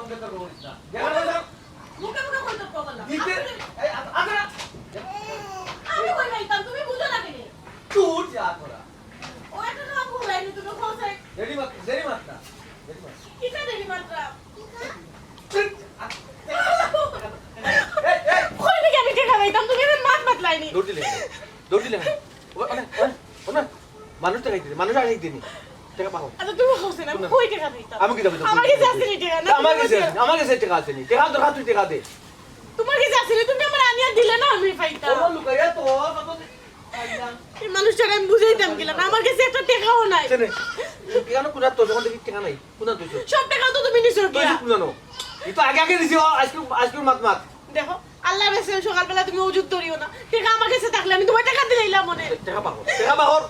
সঙ্গে তো রইস না মুখে মুখে কই তো পাগল দিতে এই আদরা আমি কই নাইতাম তুমি বুঝো না কেন তুই যা তোরা ও এটা না বলাইনি তুমি খোসে দেরি মাত না কিটা দেরি মাত্রা এই এই কই নি আমি টাকা নাইতাম তুমি আমি মাত লাইনি দৌড়ি লে ওনা মানুষ টাকা দিতে মানুষ আগে দিনি টাকা পাও আচ্ছা তুমি খোসে না কই টাকা দিতাম আমি কি দেব আমার কাছে আছে নি টাকা না আমার কাছে টাকা আছে নি টাকা তো হাত টাকা দে তোমার কাছে আছে নি তুমি আমার আনিয়া দিলে না আমি পাইতাম ওর লুকাইয়া তো এই মানুষটাকে আমি বুঝাইতাম কিলা না আমার কাছে একটা টাকাও নাই চেনে কেন কোনা তো যখন দেখি টাকা নাই কোনা তুই সব টাকা তো তুমি নিছো তুই কিয়া কোনা নো ই তো আগে দিছি আজকে মাত দেখো আল্লাহ রাসে সকালবেলা তুমি ওযুত করিও না টাকা আমার কাছে থাকলে আমি তোমার টাকা দিলাম মনে টাকা পাও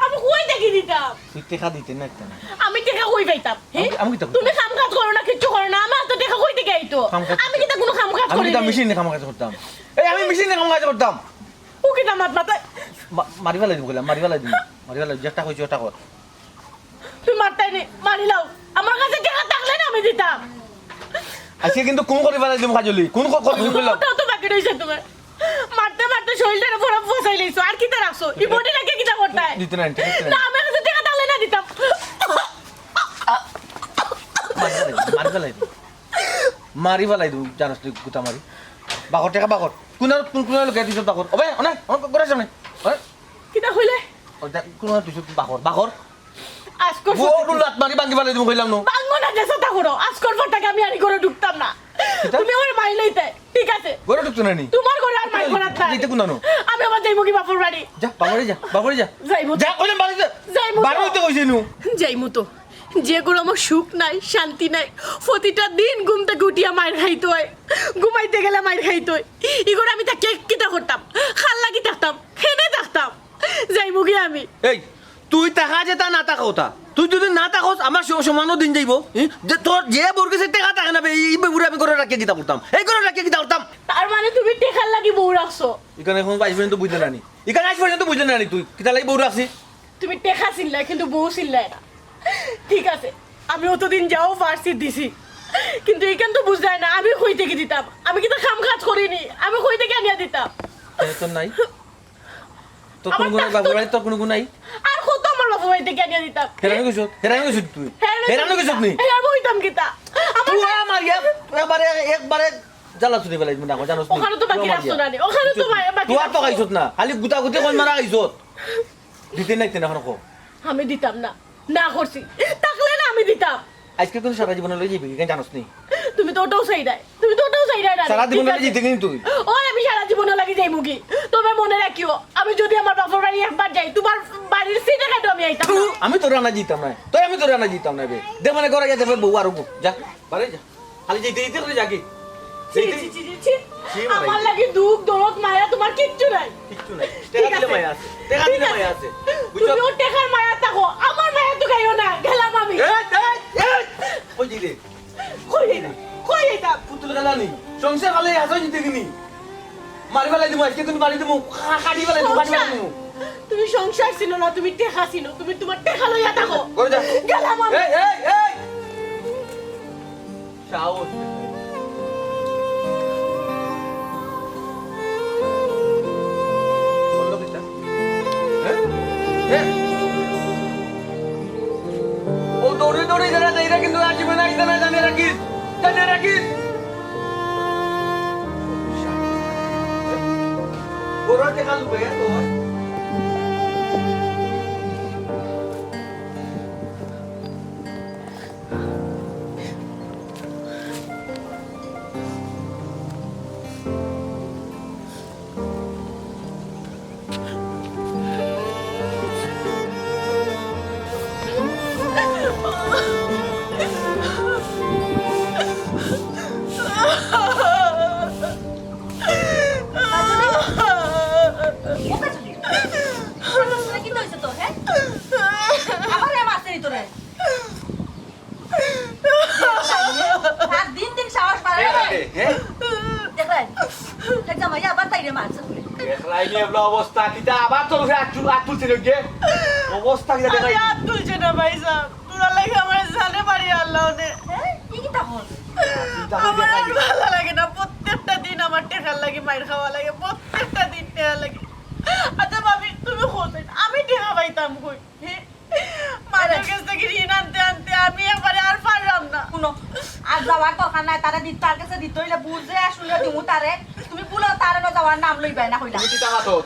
আমি কই দেখি দিতাম তুই টাকা দিতে না একটা না আমি টাকা কই পাইতাম আমি তো তুমি কাম কাজ করো না কিচ্ছু করো না আমার তো টাকা কই থেকে আইতো আমি কি তা কোনো কাম কাজ আমি করি তো মেশিনে কাম কাজ করতাম এই আমি মেশিনে কাম কাজ করতাম ও কি দামাত মাথা মারি ফেলাই দিব মারি ফেলাই যেটা কইছো ওটা কর তুমি মারতাই নে মারি লাও আমার কাছে টাকা থাকলে না আমি দিতাম আজকে কিন্তু কোন করে ফেলাই দিব কাজলি কোন করে ফেলাই ওটাও তো বাকি রইছে তোমার মারতে মারতে শরীরটা পুরো ফসাই লইছো আর কি তা রাখছো এই বডি রাখে কি তা করতে দিতে না না আমার কাছে টাকা থাকলে না দিতাম মারি ফেলাই দিব জানাস তুই গুতা মারি বাকর টাকা বাকর কোন লোক দিছ বাকর ওবে অনেক করে সামনে কি তা হইলে কোন দিছ বাকর আজকর ও লাত মারি বাঙ্গি ফেলাই দিব কইলাম নো বাঙ্গো না দেশে তা করো আজকর পরটাকে আমি আর করে ঢুকতাম না তুমি আমার মাইলেইতে ঠিক আছে গরে ঢুকতো না নি তোমার ঘরে আর মাই ঘরে না দিতে কোন নো আমি আমার যাইবো কি বাপুর বাড়ি যা বাবরে যা যাইবো যা কইলাম বাড়ি যা যাইবো বাড়ি হইতে কইছি নু যাইমু তো যে করে আমার সুখ নাই শান্তি নাই প্রতিটা দিন ঘুম থেকে উঠিয়া মায়ের খাইতে হয় ঘুমাইতে গেলে মায়ের খাইতে হয় ইগোর আমি তা কেক কিতা করতাম খাল্লা কি থাকতাম খেনে থাকতাম যাইমু কি আমি এই তুই টাকা যেটা না টাকা ওটা তুই যদি না টাকাস আমার সমানও দিন যাইব যে তোর যে বোর কাছে টাকা টাকা না এই বেগুড়ে আমি করে রাখিয়ে গিতা করতাম এই করে রাখিয়ে গিতা করতাম তার মানে তুমি টেকার লাগি বউ রাখছো এখানে এখন 22 পর্যন্ত বুঝলে না নি এখানে 22 পর্যন্ত বুঝলে না নি তুই কিতা লাগি বউ রাখছি তুমি টেকা চিল্লাই কিন্তু বউ চিল্লাই না ঠিক আছে আমি অতদিন যাও ফার্সি দিছি কিন্তু এখান তো বুঝায় না আমি কই থেকে দিতাম আমি কিন্তু কাম কাজ করিনি আমি কই থেকে আনিয়া দিতাম তোর নাই তোর কোনো গুণ বাবু ভাই তোর কোনো গুণ নাই আর কত আমার বাবু ভাই থেকে আনিয়া দিতাম হেরানো গেছ তুই হেরানো গেছ তুই আর বইতাম কিতা তুই আমার একবারে জ্বালা চুরি ফেলাই না জানোস নি ওখানে তো বাকি রাখছো না ওখানে তো বাকি তুই আর তো খাইছত না খালি গুতা গুতি কোন মারা খাইছত দিতে নাই তেনা কো আমি দিতাম না না করছি থাকলে না আমি দিতাম আজকে তুই সারা জীবন লই যাবি কেন জানোস নি তুমি তো ওটাও চাই নাই তুমি তো ওটাও চাই নাই সারা জীবন লই যেতে কিন তুই ওই আমি সারা জীবন লাগি যাই মুগি তবে মনে রাখিও আমি যদি আমার বাপের বাড়ি একবার যাই তোমার বাড়ির সিটে কাটো আমি আইতাম না। আমি তোর রান্না জিতাম না তুই আমি তোর রান্না জিতাম না বে দে মানে করে যাবে বউ আর যা পারে যা খালি যেতে করে যাকি ছি, ছি, ছি, ছি, ছি। আমার লাগি দুঃখ দরদ মায়া তোমার কিচ্ছু নাই কিচ্ছু নাই টাকা দিলে মায়া আছে টাকা দিলে মায়া আছে বুঝছো তুমি ওর টাকার মায়া থাকো আমার মায়া তো গাইও না গেলাম আমি ওই দিলে কই না কই এটা পুতুল গালানি সংসার খালে আসো জিতে কিনি মারি ফেলাই দিমু আজকে তুমি মারি দিমু কাটি ফেলাই দিমু তুমি সংসার ছিল না তুমি টেকা ছিল তুমি তোমার টেকা লইয়া থাকো করে যা গেলাম আমি এই সাহস ও দৌড়ে দৌড়ে যারা যাইরা কিন্তু আর জীবনে আইতে না জানে রাখিস ওরা দেখা লুবে তো অবস্থা কিটা আবার তোর আতুলছিল গে অবস্থা কিটা দেখাই তুলছে না ভাই সাহেব তোরা লাগে আমার জানে বাড়ি আল্লাহ নে কি কি তা হল আমার আর ভালো লাগে না, প্রত্যেকটা দিন আমার টেকার লাগে, মায়ের খাওয়া লাগে, প্রত্যেকটা দিন টেকা লাগে। আচ্ছা ভাবি, তুমি খোঁজেন আমি টেকা পাইতাম কই? মায়ের কাছ থেকে ঋণ আনতে আনতে আমি এবারে আর পারলাম না। শুনো, আর যাওয়ার দরকার নাই, তারা তার কাছে দিতে হইলে বুঝে আসলে দিমু তারে। তুমি বলো তারে না যাওয়ার নাম লইবাই না হইলা।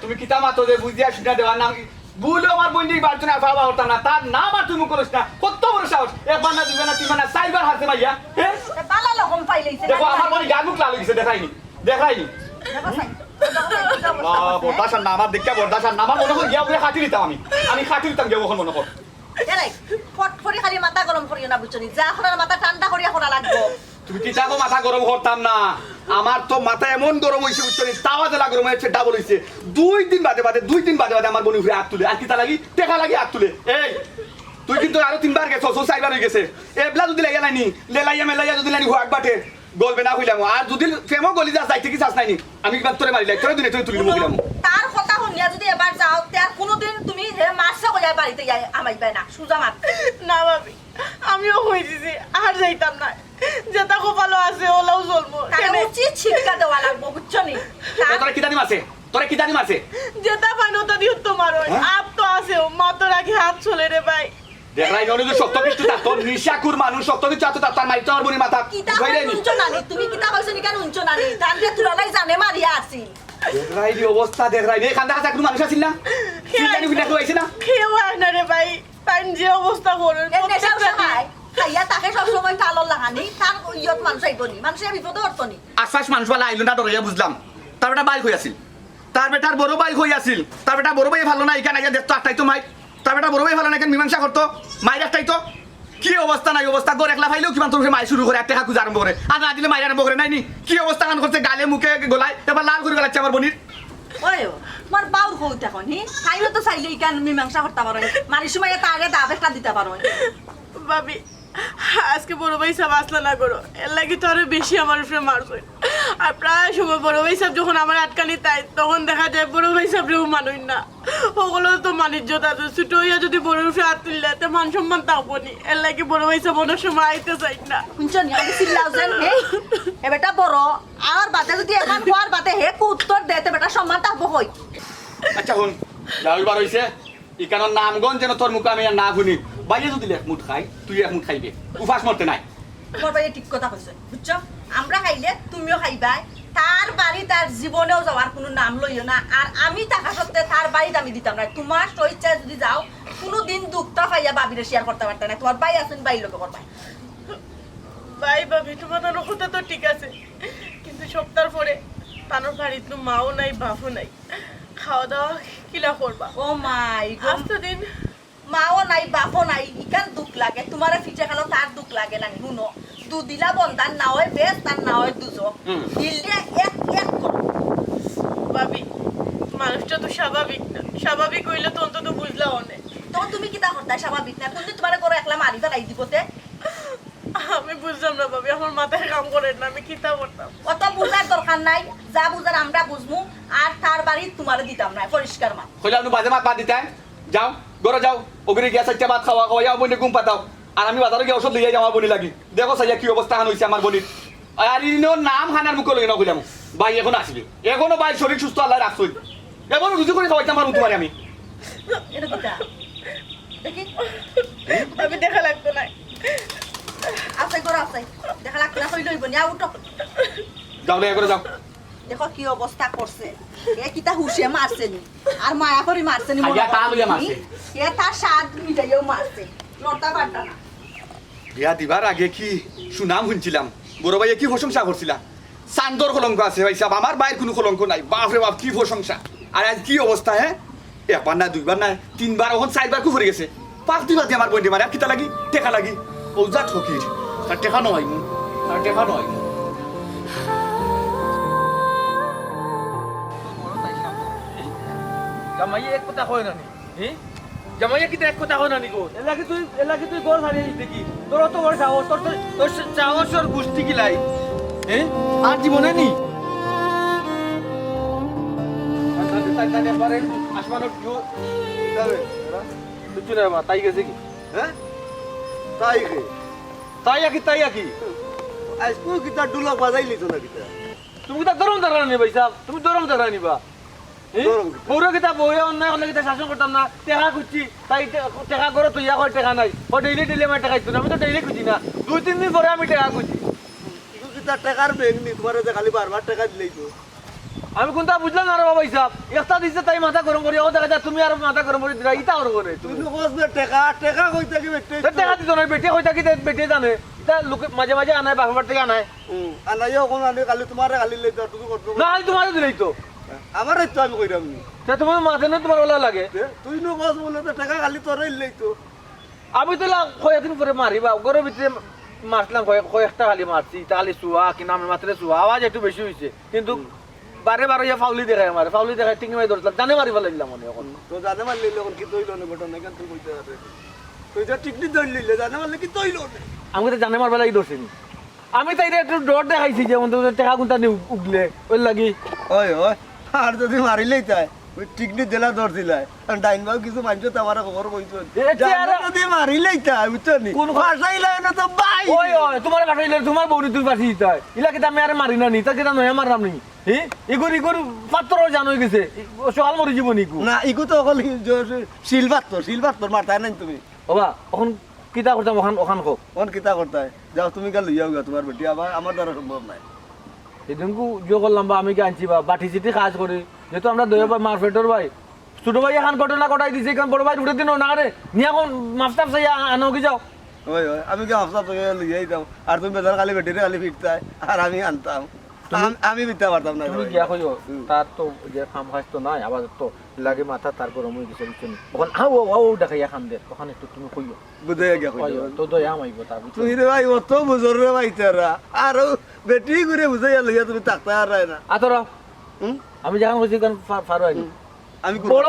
তুমি কিতা মাতো যে বুঝিয়া শুনা দেওয়ার নাম বুলো আমার বন্ধু বাড়ছে না বাবা হতাম না তার নাম আর তুমি করিস না কত বড় সাহস একবার না দুইবার না তিনবার না চারবার হাতে ভাইয়া হ্যাঁ বালা রকম পাইলেইছে দেখো আমার মনে গাগুক লাল গেছে দেখাইনি দেখো সাই বরদাসার না আমার দেখে বরদাসার না আমার মনে হয় গিয়া বলে খাটি দিতাম আমি খাটি দিতাম গিয়ে ওখানে মনে কর এলাই ফটফটি খালি মাথা গরম করিও না বুঝছনি, যা করার মাথা ঠান্ডা করিয়া করা লাগবো। তুমি কি চাকো মাথা গরম করতাম না আমার তো মাথা এমন গরম হয়েছে বুঝছনি তাওয়া জেলা গরম হয়েছে ডাবল হয়েছে 2 দিন বাদে আমার বোন উঠে হাত তুলে আর কিতা লাগি টেকা লাগি হাত তুলে এই তুই কিন্তু আরো 3 বার গেছো 4 হয়ে গেছে এবলা যদি লাগে নাইনি লেলাইয়া মেলাইয়া যদি নাইনি হুয়াক বাটে গলবে না হইলাম আর যদি ফেমো গলি যা যাইতে কি চাস নাইনি আমি একবার তোরে মারি লাই তোরে দিনে তুই তুলি মুখিলাম তার কথা শুনিয়া যদি এবার যাও তার কোনোদিন তুমি হে মাছটা কইয়া বাড়িতে আমাইবাই না, সুজা মাত। না ভাবি, আমিও হয়ে দিছি, আর যাইতাম না। যেটা কপালো আছে ওলাও চলবো। তারে উচিত শিক্ষা দেওয়া লাগবো বুঝছনি। তোরে কি জানি মাসে তোরে কি জানি মাসে যেটা পাই না ওটা দিও তোমার ওই আপ তো আছেও, মা তো রাখি হাত চলে রে ভাই। দেখাই ননি তো সত্য কিছু তা তোর নিশাকুর মানুষ সত্য কিছু আছে তার মাইর তোর বনি মাথা কিতা ধইরে নি উঞ্চ নানি, তুমি কিতা কইছ নি কেন উঞ্চ নানি? তার যে তুলনায় জানে মারিয়া আছি। দেখাই দি অবস্থা দেখাই নে খান্দা খান্দা কোনো মানুষ আছিল না কি জানি বিনা কইছে না কেউ আর না রে ভাই, তাই যে অবস্থা করুন এ নেশা খায় খাইয়া তাকে সব সময় তালর লাগানি, তার ইয়ত মানুষ আইবনি, মানুষের বিপদে হরতনি। আশপাশ মানুষ বলা আইলো না ডরিয়া বুঝলাম তার বেটা বাইক হই আছিল তার বেটার বড় বাইক হই আছিল তার বেটা বড় ভাই ভালো না এখানে আইয়া দেখতো একটাই তো মাইক তার বেটা বড় ভাই ভালো না এখানে মীমাংসা করতো মাইর একটাই তো কি অবস্থা নাই অবস্থা গর একলা ফাইলেও কিমান তোর মাই শুরু করে একটা হাকু আরম্ভ করে আর না দিলে মাইর আরম্ভ করে নাইনি কি অবস্থা কান করছে গালে মুখে গলায় এবার লাল করে গেলাচ্ছে আমার বনির ওই তোমার বাউর হইতে এখন হি খাইলে তো চাইলে ইকান মীমাংসা করতে পারো, মারি সময় তারে দাব একটা দিতে পারো। ভাবি, আজকে বড় ভাই সাহেব আসলা না করো, এর লাগে তো আরো বেশি আমার উপরে মারছে। আর প্রায় সময় বড় ভাই সাহেব যখন আমার আটকানি তাই তখন দেখা যায় বড় ভাই সাহেবরেও মানুষ না, ওগুলো তো মানিজ্যত আছে। ছোট হইয়া যদি বড় উপরে হাত তুললে তো মান সম্মান থাকবনি, এর লাগে বড় ভাই সাহেব অনেক সময় আইতে চাই না। শুনছনি আমি চিল্লাও যেন হে এ বেটা বড় আর বাদে যদি এখন হওয়ার বাদে হে কু উত্তর দেতে বেটা সম্মান থাকবো কই। আচ্ছা শুন যাইবার হইছে ইকানোর নামগঞ্জ যেন তোর মুখে আমি আর না শুনি বাইরে যদি এক মুঠ খাই তুই এক মুঠ খাইবে উপাস মরতে নাই তোমার ভাই ঠিক কথা কইছে বুঝছো, আমরা খাইলে তুমিও খাইবা, তার বাড়ি তার জীবনেও যাওয়ার কোনো নাম লইও না। আর আমি টাকা সত্ত্বে তার বাড়িতে আমি দিতাম না, তোমার স্বেচ্ছায় যদি যাও কোনোদিন দুঃখটা পাইয়া বাবিরে শেয়ার করতে পারতে না। তোমার ভাই আছেন বাড়ির লোকে করবা ভাই ভাবি তোমার কথা তো ঠিক আছে, কিন্তু সপ্তাহ পরে তানোর বাড়িতে মাও নাই বাপও নাই, খাওয়া দাওয়া কিলা করবা? ও মাই আস্তে দিন মাও নাই বাপও নাই, ইকান দুঃখ লাগে। তোমার ফিটে খালো তার দুঃখ লাগে না, শুনো দুদিলা বন্ধান না হয় বেশ তার না হয় দুজো দিলে এক এক করো। ভাবি মানুষটা তো স্বাভাবিক না, স্বাভাবিক হইলে তো অন্তত বুঝলাম অনেক। তখন তুমি কিতা করতাই স্বাভাবিক না, কোনদিন তোমার করে একলা মারি ফেলাই দিবতে। আমি বুঝলাম না ভাবি, আমার মাথায় কাম করে না, আমি কিতা করতাম? অত বুঝার দরকার নাই, যা বুঝার আমরা বুঝমু। আর তার বাড়ি তোমার দিতাম না, পরিষ্কার মা কইলাম নু বাজে মাত বাদ দিতে যাও গরো যাও ওগরে গিয়া চারটা ভাত খাওয়া খাওয়া বনি ঘুম পাতাও আর আমি বাজারে গিয়ে ওষুধ লিয়ে যাও আমার বনি লাগি দেখো সাইয়া কি অবস্থা হান হইছে আমার বনির আর ইনো নাম হানার মুখে লই না কইলাম ভাই এখন আসবে এখনো ভাই শরীর সুস্থ আল্লাহ রাখছই এমন রুজু করে খাওয়াইতাম আমার তোমারে আমি এটা কিতা দেখি আমি দেখা লাগতো না। আসাই করো আসাই দেখা লাগতো না, হইল হইব না উঠো। যাও লে করে যাও দেখো কি অবস্থা করছে, এ কিতা হুশে মারছে নি আর মায়া করে মারছে নি, আইয়া তা লইয়া মারছে। এ তার স্বাদ মিটাইও মারছে, লড়তা পারতা না। বিয়া দিবার আগে কি সুনাম শুনছিলাম বড় ভাইয়ে কি প্রশংসা করছিলাম চান্দর কলঙ্ক আছে ভাই সাহেব আমার ভাইয়ের কোনো কলঙ্ক নাই বাপ রে বাপ কি প্রশংসা আর আজ কি অবস্থা হ্যাঁ একবার না দুইবার না তিনবার ওখান চারবার কুফরে গেছে 5 দিন বাদে আমার বইতে মানে কিতা লাগি টেকা লাগি ও যা ঠকির তার টেকা নয় তার টেকা নয় জামাইয়ে এক কথা কয় নানি জামাইয়ে কি এক কথা কয় নানি গো এলাকি তুই গোল হারিয়ে দেখি তোর তো বড় সাহস তোর সাহসর গুষ্টি কিলাই আর জীবনে নি আসমানোর কিছু না তাই গেছে কি হ্যাঁ তাই আকি আজকু কিতা ডুলক বাজাই লিছো না কিতা তুমি তো দরম দাঁড়া নি ভাই সাহেব তুমি দরম দাঁড়া নিবা দরম কিতা? বউরে কিতা বউয়ে অন্যায় করলে কিতা শাসন করতাম না টেকা খুঁজছি তাই টেকা করে তুই কয় টেকা নাই ও ডেইলি আমার টেকা দিত না আমি তো ডেইলি খুঁজি না 2-3 দিন পরে আমি টেকা খুঁজি ইকু কিতা টাকার ব্যাগ নি তোমার যে খালি বারবার টাকা দিলেই তো আমি কোনটা বুঝলাম না রে বাবা সাহেব একটা দিছে তাই মাথা গরম করি ও দেখা যায় তুমি আর মাথা গরম করে দিলা ইটা আর করে তুই নকস না টাকা টাকা কইতা কি বেটে টেকা দিত না বেটে কইতা কি বেটে জানে এটা লোকে মাঝে মাঝে আনায় বাবার থেকে আনায় আনাইও কোন আনি কালি তোমারে খালি লই তো তুমি করছো না আমি তোমারও দিলেই তো আমার তো আমি কইরাম নি তা তোমার মাথা না তোমার ওলা লাগে তুই নকস বলে তো টাকা খালি তোরে লই তো আমি তো কয়েকদিন পরে মারিবা ঘরের ভিতরে মারলাম কয়েকটা খালি মারছি তাহলে শুয়া কি নামের মাত্রে শুয়া আওয়াজ একটু বেশি হয়েছে কিন্তু বারে বারে ইয়া ফাউলি দেখায় আমার ফাউলি দেখায় টিঙ্গি মারি ধরছিলাম জানে মারি ফেলাইলাম মনে এখন তো জানে মারলি এখন কি তৈল না ঘটনা কেন তুই কইতে পারে তুই যা টিকনি ধরে লিলে জানে মারলে কি তৈল না আমি তো জানে মার বেলাই ধরছিনি আমি তাই একটু ডর দেখাইছি যে অন্তত টাকা কোনটা নিয়ে উগলে ওই লাগি ওই ওই আর যদি মারিলেই তাই ওই টিকনি দিলা ধর দিলাই ডাইন বাবু কিছু মানছো তো আমার খবর কইছো যদি মারিলেই তাই বুঝছো নি কোন ফাসাইলাই না তো ভাই ওই ওই তোমার কাটাইলে তোমার বউরি তুই পাঠি দিতাই ইলা কি আমি আর মারি না নি তা কেটা নয় মারলাম নি ইগুর পাত্র জানো গেছে সকাল মরি জীবন ইগু না ইগু তো অকল শিলবাত তোর মারতাই নাই তুমি বাবা এখন কিতা করতাম ওখান খো কোন কিতা করতাই যাও তুমি কাল লইয়াও গা তোমার বেটি আবার আমার দ্বারা সম্ভব নাই সেদিনকু জো করলাম বা আমি কি আনছি বা বাটি চিটি কাজ করি যেহেতু আমরা দয়া ভাই মারফেটর ভাই ছোট ভাই এখন ঘটনা ঘটাই দিছে এখন বড় ভাই উঠে দিন না রে নিয়ে এখন মাফটাপ চাই আনো কি যাও ওই ওই আমি কি হাফসা তোকে লইয়াই যাও আর তুমি বেজার খালি বেটিরে খালি ফিরতাই আর আমি আনতাম আমি বিতা পারতাম না তুমি গিয়া কইও তার তো যে কাম কাজ তো নাই আবার তো লাগে মাথা তার গরম হয়ে গেছে বুঝছেন ওখান আও দেখাইয়া খান দে ওখানে একটু তুমি কইও বুঝে গিয়া কইও তো দয়া মাইব তার তুই রে ভাই অত বুঝর রে ভাই তারা আর বেটি ঘুরে বুঝাইয়া লইয়া তুমি তাকতা আর না আতর হুম আমি যখন কইছি কারণ ফারো আইনি আমি বড়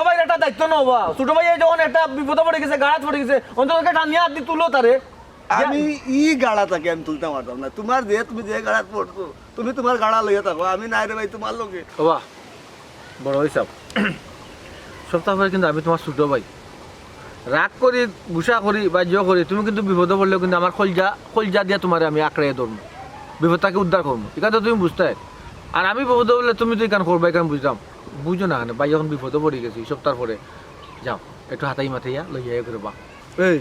ভাই একটা দায়িত্ব নাও বা ছোট ভাই যখন একটা বিপদে পড়ে গেছে গাড়াত পড়ে গেছে অন্তত টানিয়া হাত তুলো তারে আমি ই গাড়া থাকে আমি তুলতে পারতাম না তোমার যে তুমি যে গাড়াত পড়ছো তুমি তোমার গাড়া লইয়া থাকো আমি নাই রে ভাই তোমার লগে বাবা বড় ভাই সাহেব সপ্তাহ পরে কিন্তু আমি তোমার ছোট ভাই রাগ করি গুসা করি বা জো করি তুমি কিন্তু বিপদে পড়লেও কিন্তু আমার খলজা দিয়া তোমার আমি আঁকড়াই ধরবো বিপদটাকে উদ্ধার করবো এখানে তো তুমি বুঝতে আর আমি বিপদে পড়লে তুমি তো এখান করবো এখানে বুঝলাম বুঝো না কেন ভাই যখন বিপদে পড়ে গেছি সপ্তাহ পরে যাও একটু হাতাই মাথাইয়া লইয়া করবা এই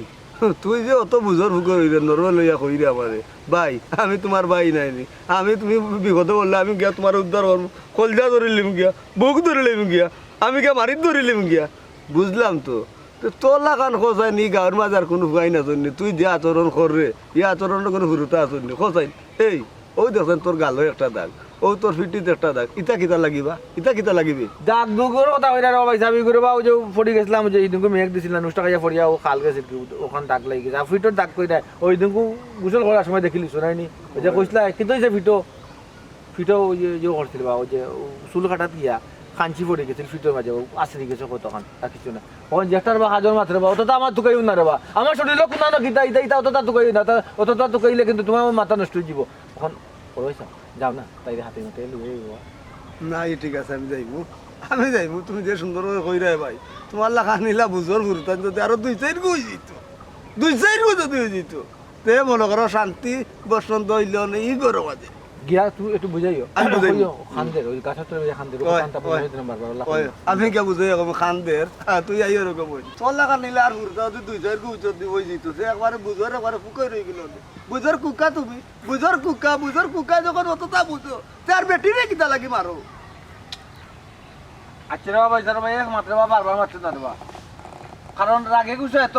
তুই যে অত বুঝর ফুকর হইলে নরমাল লইয়া কই রে আমারে ভাই আমি তোমার ভাই নাইনি আমি তুমি বিপদে বললে আমি গিয়া তোমার উদ্ধার করবো কলজা ধরে লিম গিয়া বুক ধরে লিম গিয়া আমি গিয়া মারিত ধরে লিম গিয়া বুঝলাম তো তোর লাগান খোঁজাই নি গাঁর মাঝার কোনো ফুয়াই না চলনি তুই যে আচরণ কর রে ই আচরণের কোনো ফুরুতা আসনি খোঁজাই এই ওই দেখেন তোর গালো একটা দাগ ও তোর ফিটিতে একটা দাগ ইটা কিতা লাগিবা ইটা কিতা লাগিবে দাগ দুগর কথা হইরা রে ভাই সাবি করে বা ও যে ফড়ি গেছিলাম যে এইদিনকু মেঘ দিছিলাম নুষ্টা খাইয়া ফড়িয়া ও খাল গেছে ওখান দাগ লাগি গেছে আর ফিটোর দাগ কই দেয় ওই দিনকু গোসল করার সময় দেখিলি শোনাইনি ওই যে কইছিলা কিন্তু যে ফিটো ওই যে করছিল বা ওই যে চুল কাটাত গিয়া খাঞ্চি পড়ে গেছিল ফিটোর মাঝে আসরি গেছে কতক্ষণ আর কিছু না ওখান জেঠার বা হাজার মাত্র বা অত তো আমার তুকাই না রে বা আমার শরীর লোক না গীতা ইতা ইতা অত তুকাই না অত তুকাইলে কিন্তু তোমার মাথা নষ্ট হয়ে যাব এখন পড়াইছা যাও না তাই হাতে মাতে লুয়ে না ঠিক আছে আমি যাইবো তুমি যে সুন্দর করে কই রে ভাই তোমার লাগা নিলা বুঝর ফুরতান যদি আরো দুই চার গুই দিত দুই চার গুই যদি হয়ে যেত তে মনে করো শান্তি বসন্ত হইল না ই গরো বাজে গিয়া তুই একটু বুঝাইও আমি বুঝাইও খানদের ওই গাছার তোর খানদের ওই, কানটা ওই, বুঝাই দিলাম বারবার আল্লাহ ওই, আমি কে বুঝাই এখন খানদের তুই আই ওরকম হই তোর লাগা নিলা আর ফুরতা যদি দুই চার গুই যদি হয়ে যেত সে একবারে বুঝর একবারে ফুকাই রয়ে গেল বুঝর কুকা তুমি বুঝর কুকা যখন অতটা বুঝো তার বেটি রে কিতা লাগি মারো আচ্ছা রে বাবা ইসার ভাই এক মাত্র বাবা বারবার মারতে না দেবা কারণ রাগে গুছে এত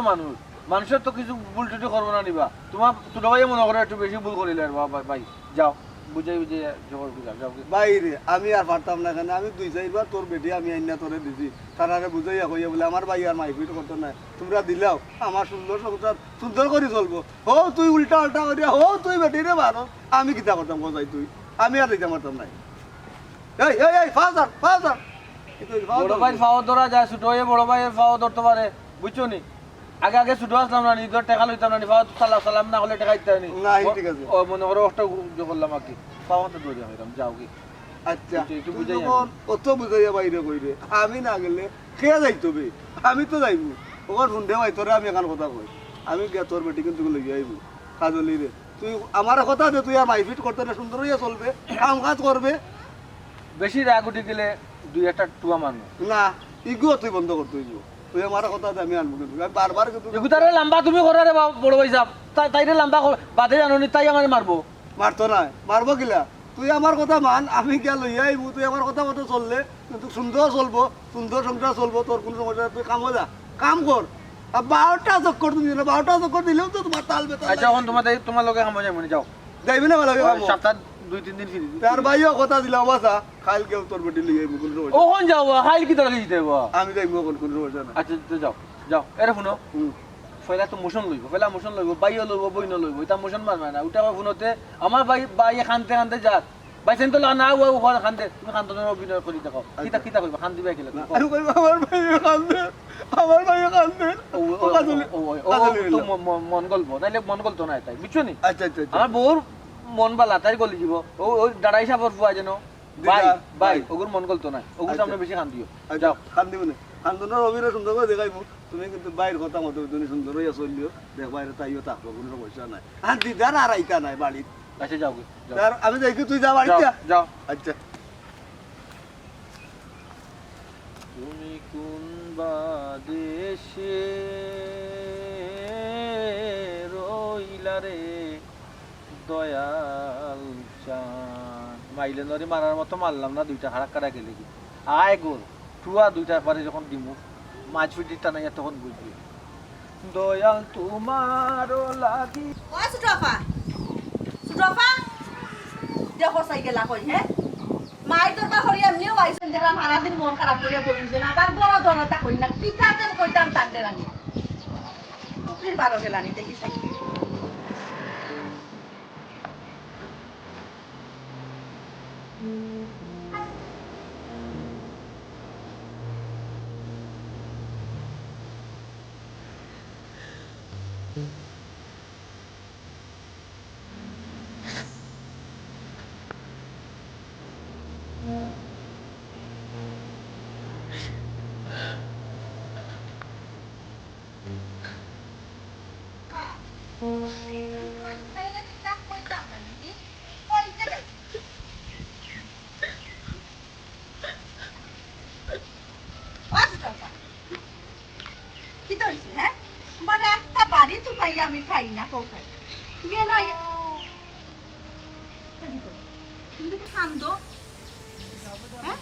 মানুষের তো কিছু ভুল টুটি করবো না নিবা তোমার ছোট ভাই মনে করে একটু বেশি ভুল করিলে বাবা ভাই যাও বুঝাই জবর বুঝাও যাও বাইরে আমি আর পারতাম না কেন আমি দুই চারবার তোর বেটি আমি আইনা তোরে দিছি তারা বুঝাইয়া কইয়া বলে আমার ভাই আর মাইফিট করতো না তোমরা দিলাও আমার সুন্দর সংসার সুন্দর করে চলবো ও তুই উল্টা করিয়া ও তুই বেটি রে মারো আমি কিতা করতাম কোথায় তুই আমি আর দিতে পারতাম নাই এই ফাজার বড় ভাই ফাও ধরা যায় ছোট ভাই বড় ভাইয়ের ফাও ধরতে পারে বুঝছো নি আগে ছোট আসলাম না নিজের টাকা লইতাম না ফাও সালাম না হলে টাকা দিতে নি না ঠিক আছে ও মনে করো একটা করলাম আর কি ফাও তো ধরে হইলাম যাও কি আচ্ছা একটু তুই বুঝাই যখন অত বুঝাইয়া বাইরে কইরে আমি না গেলে কে যাইতো বে আমি তো যাইবো ওখান শুনতে ভাই তোরে আমি এখন কথা কই আমি গিয়া তোর বেটি কিন্তু লইয়া আইবো কাজলি রে তুই আমার কথা দে, তুই আর মাইফিট করতে না, সুন্দর হইয়া চলবে, কাম কাজ করবে। বেশি রাগ উঠে গেলে দুই একটা টুয়া মারবো। না ইগুও তুই বন্ধ করতে হইব, তুই আমার কথা দে, আমি আনবো কিন্তু আমি বারবার কিন্তু এগুতারে লম্বা তুমি করো রে বড় ভাই সাহেব, তাইরে লম্বা বাদে জানো নি, তাই আমার মারবো। মারতো না, মারবো কিলা? তুই আমার কথা মান, আমি গিয়া লইয়া আইবো, তুই আমার কথা মতো চললে কিন্তু সুন্দর চলবো, সুন্দর সংসার চলবো, তোর কোনো সমস্যা নাই, তুই কামও যা, কাম কর। আর 12টা চক্কর তুমি দিলে, 12টা চক্কর দিলেও তো তোমার তাল বেতাল আচ্ছা এখন তোমার লগে কাম যায় মনে যাও, যাইবি না ভালো সপ্তাহ 2-3 দিন ফিরি তার ভাইও কথা দিলাম বাসা, খাইল কেউ তোর বেটি লিয়ে আইবো, কোনো সমস্যা নাই। ওখন যাও খাইল কি তোর দিতে হইব। আমি যাইবো, কোনো সমস্যা নাই। আচ্ছা তো যাও যাও এরে শুনো, পয়লা তো মোশন লইব, পয়লা মোশন লইব, বাইও লইব, বইন লইব, এটা মোশন মারবে না, ওটা ফোনতে আমার বাই খানতে খানতে যাক বাইসেন তো না ও খানতে, তুমি খান্তনের অভিনয় করি দেখো, কিতা কিতা কইবা, খান দিবা খেলে আমি কইবো আমার ভাইও কান্দে, আমার ভাইও কান্দে। মন গল্প নাইলে মন গল্প নাই তাই বুঝছো নি। আচ্ছা আচ্ছা আচ্ছা। আমার বউর মন বালা তাই গলি দিব, ওই দাঁড়াই সাপর ফুয়া যেন বাই দিদা, বাই বাই। ওগুর মন গল্প নাই, ওগুর আচ্ছা। সামনে বেশি খান দিও। যাও খান দিব না, খান্দনের অভিনয় সুন্দর করে দেখাইবো, তুমি কিন্তু বাইরের কথা মতো তুমি সুন্দর হইয়া চললিও, দেখ বাইরে তাইও থাকবো, কোনো সমস্যা নাই। আর দিদার আর আইতা নাই বাড়িতে, আচ্ছা যাও যাও আর আমি দেখি তুই যা বাড়িতে যা। যাও। আচ্ছা তুমি কোন দেশে রইলা রে দয়াল চান, মাইলে নরে মারার মতো মারলাম না, দুইটা হারাক কাটা গেলে কি আয় গোল টুয়া দুইটা পারে যখন দিমু মাছ ফিটি টানাইয়া তখন বুঝবি দয়াল তোমারও লাগি। ও সুটফা, সুটফা দেখো সাইকেল কই হ্যাঁ, মাই তোর বা হরিয়া নিও আইছেন যারা সারা দিন মন খারাপ করে বলছেন, আবার বড় ধরতা কই না, পিতা যেন কইতাম তাদের রানি পুকুরির বারো গেলানি দেখি সাইকেল। আমি খাই না কোথায় তুমি না তুমি তো কান্দো হ্যাঁ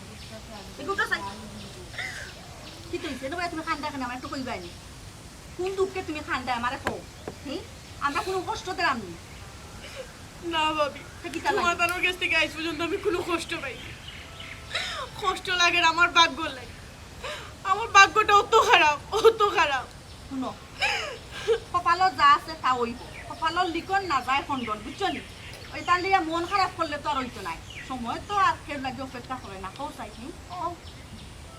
এগুলো সাই কি তুইছে না তুমি কান্দা কেন আমার একটু কইবাই নি কোন দুঃখে তুমি কান্দা আমারে কও হ্যাঁ আমরা কোনো কষ্ট দিলাম নি না ভাবি, কি তার তোমার বানোর কাছ থেকে আজ পর্যন্ত আমি কোনো কষ্ট পাই, কষ্ট লাগে আমার ভাগ্য লাগে, আমার ভাগ্যটা অত খারাপ। শুনো কপালত যা আছে তা হইব, কপালত লিখন না যায় খণ্ডন বুঝছো নি, ওই তার লিয়া মন খারাপ করলে তো আর হইতো নাই, সময় তো আর ফের লাগে অপেক্ষা করে না কও চাই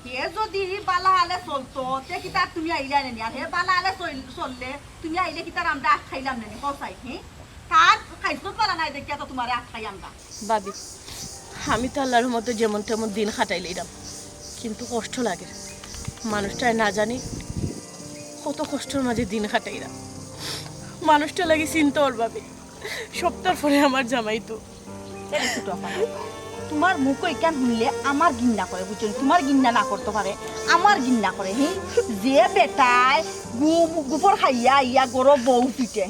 হে যদি বালা হালে চলতো তে কি তার তুমি আইলা নেনি, আর হে বালা হালে চললে তুমি আইলে কি তার আমরা আখ খাইলাম নেনি কও চাই তার খাইতো পারা নাই দেখিয়া তো তোমার আখ খাই আমরা। ভাবি আমি তো আল্লাহর মতো যেমন তেমন দিন খাটাইলাম, কিন্তু কষ্ট লাগে, মানুষটা না জানি কত কষ্টের মাঝে দিন খাটাইরা, মানুষটা লাগে চিন্তা ওর ভাবি, সপ্তাহ পরে আমার জামাই তো তোমার মুখ কেন শুনলে আমার গিন্না করে বুঝছো, তোমার গিন্না না করতে পারে আমার গিন্না করে যে বেটায় গোবর খাইয়া ইয়া গরো বউ পিটে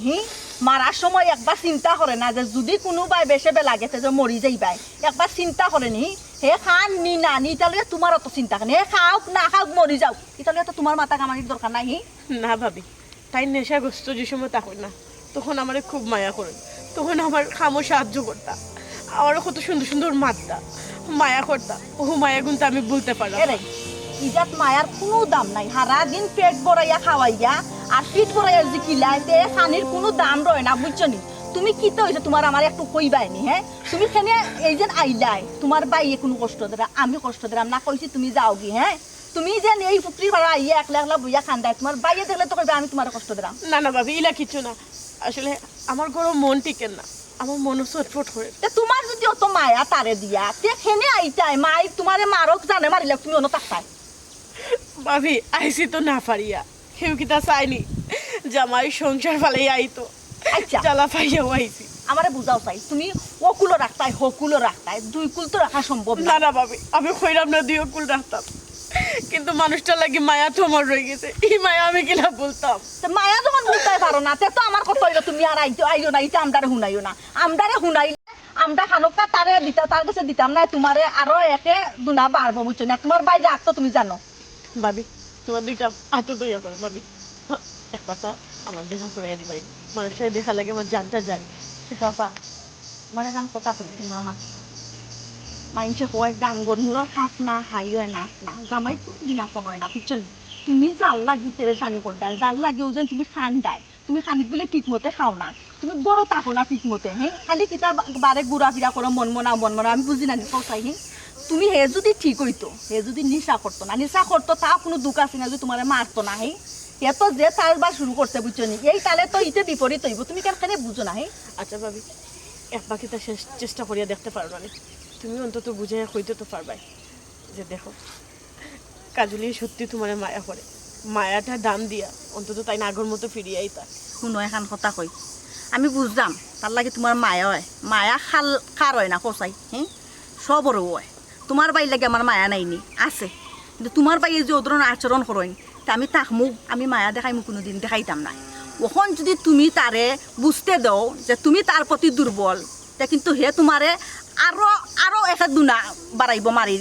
মারার সময় একবার চিন্তা করে না যে যদি কোনোবাই বেশে বেলা গেছে যে মরি যাইবাই, একবার চিন্তা করে নি হে খান নি না নি তাহলে তোমার অত চিন্তা করে হে খাওক না খাওক মরি যাও, তাহলে তো তোমার মাথা কামানির দরকার নাই না ভাবি, তাই নেশাগ্রস্ত যে সময় তখন না, তখন আমার খুব মায়া করে, তখন আমার খামো সাহায্য করতা, আমারও কত সুন্দর সুন্দর মারতা মায়া করতা, ও মায়া গুনতে আমি বলতে পারলাম এরে ইজাত মায়ার কোনো দাম নাই, সারা দিন পেট ভরাইয়া খাওয়াইয়া আর পিঠ ভরাইয়া যে কিলাইতে খানির কোনো দাম রয় না বুঝছো নি। তুমি কি তো হয়েছে তোমার আমার একটু কইবাইনি হ্যাঁ, তুমি খেনে এই যে আইলাই তোমার বাইয়ে কোনো কষ্ট দিলাম আমি কষ্ট দিলাম না, কইছি তুমি যাও কি হ্যাঁ, তুমি যে এই পুত্রীর ভাড়া আইয়া একলা একলা বইয়া খান্দায় তোমার বাইয়ে দেখলে তো কইবে আমি তোমার কষ্ট দিলাম। না ভাবি ইলা কিছু না, আসলে আমার কোনো মন টিকেন না, আমার মনও ছটফট করে। তোমার যদি অত মায়া তারে দিয়া তে খেনে আইতাই মাই তোমারে মারক জানে মারিলে তুমি অন্য তাকাই ভাবি আইসি তো না পারিয়া, কেউ কি তা চাইনি জামাই সংসার ফালাই আইতো, আচ্ছা জ্বালা পাইয়াও আইসি। আমারে বুঝাও চাই তুমি অকুলো রাখতাই হকুলো রাখতাই 2 কুল তো রাখা সম্ভব না না না ভাবি আমি কইরাম না দিও কুল রাখতাম কিন্তু মানুষটা লাগি মায়া তো আমার রয়ে গেছে এই মায়া আমি কিনা বলতাম তো মায়া যখন বুঝতে পারো না তে তো আমার কথা হইলো তুমি আর আইও না ইটা আমদারে হুনাইও না আমদারে হুনাইলে আমরা খানকা তারে দিতা তার কাছে দিতাম না তোমারে আরো একে দুনা বাড়বো বুঝছো না তোমার বাইরে আগ তো তুমি জানো ভাবি তোমার দুইটা হাত দইয়া করে ভাবি এক কথা আমার দেখা করে দিবাই মানুষের দেখা লাগে আমার জানটা যায় বাবা মানে গান কথা বলছি মামা মাইনসে কয় গান গন্ধ হাত না হাইও না জামাই দিনা কমায় না বুঝছো তুমি জাল লাগি পেরেশানি করতে জাল লাগিও যেন তুমি খান দেয় তুমি খানি বলে ঠিক মতে খাও না তুমি বড় থাকো না ঠিক মতে হ্যাঁ খালি কিতা বারে ঘুরা ফিরা করো মন মনা আমি বুঝি না কোথায় হ্যাঁ তুমি হে যদি ঠিক হইতো হে যদি নিশা করতো তাও কোনো দুঃখ আছে না যে তোমার মারতো না হ্যাঁ এত যে তালবার শুরু করছে বুঝছো নি এই তালে তো ইতে বিপরীত হইব তুমি কেন বুঝো না হ্যাঁ আচ্ছা ভাবি এক বাকিটা শেষ চেষ্টা করিয়া দেখতে পারো না তুমি অন্তত বুঝে কইতে তো পারবাই যে দেখো কাজলি সত্যি তোমার মায়া করে মায়াটা দাম দিয়া অন্তত তাই না আগের মতো ফিরিয়ে আইতা শুনো এখন কথা কই আমি বুঝলাম তার লাগে তোমার মায়া হয় মায়া খাল খার হয় না কোসাই হ্যাঁ সবরও হয় তোমার বাই লাগে আমার মায়া নাইনি আছে কিন্তু তোমার বাইয়ে যে ওদের আচরণ করেন তা আমি তাকমু আমি মায়া দেখাইমু কোনোদিন দেখাইতাম না ওখন যদি তুমি তারে বুঝতে দাও যে তুমি তার প্রতি দুর্বল তা কিন্তু হে তোমারে আরো আরো একটা দুনা বাড়াইব মারি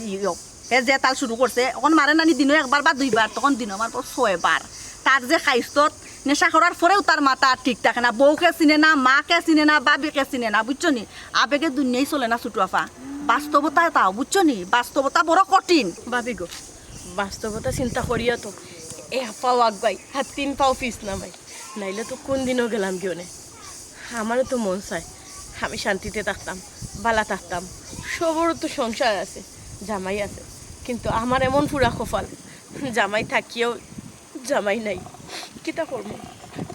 হে যে তাল শুরু করছে এখন মারে নানি দিনও একবার বা দুইবার তখন দিন আমার পর 6 বার তার যে খাইস্তত নেশা করার পরেও তার মাথা ঠিক থাকে না বউকে চিনে না মাকে চিনে না বাবিকে চিনে না বুঝছো নি আবেগে দুনিয়াই চলে না ছোটো আফা বাস্তবতা তাও বুঝছো নি বাস্তবতা বড় কঠিন ভাবি গো বাস্তবতা চিন্তা করিয়া তো এ পাও আগাই হাত 3 পাও পিস না ভাই নাইলে তো কোন দিনও গেলাম কেউ নে আমারও তো মন চায় আমি শান্তিতে থাকতাম বালা থাকতাম সবরও তো সংসার আছে জামাই আছে কিন্তু আমার এমন পুরা কপাল জামাই থাকিও জামাই নাই কিতা করবো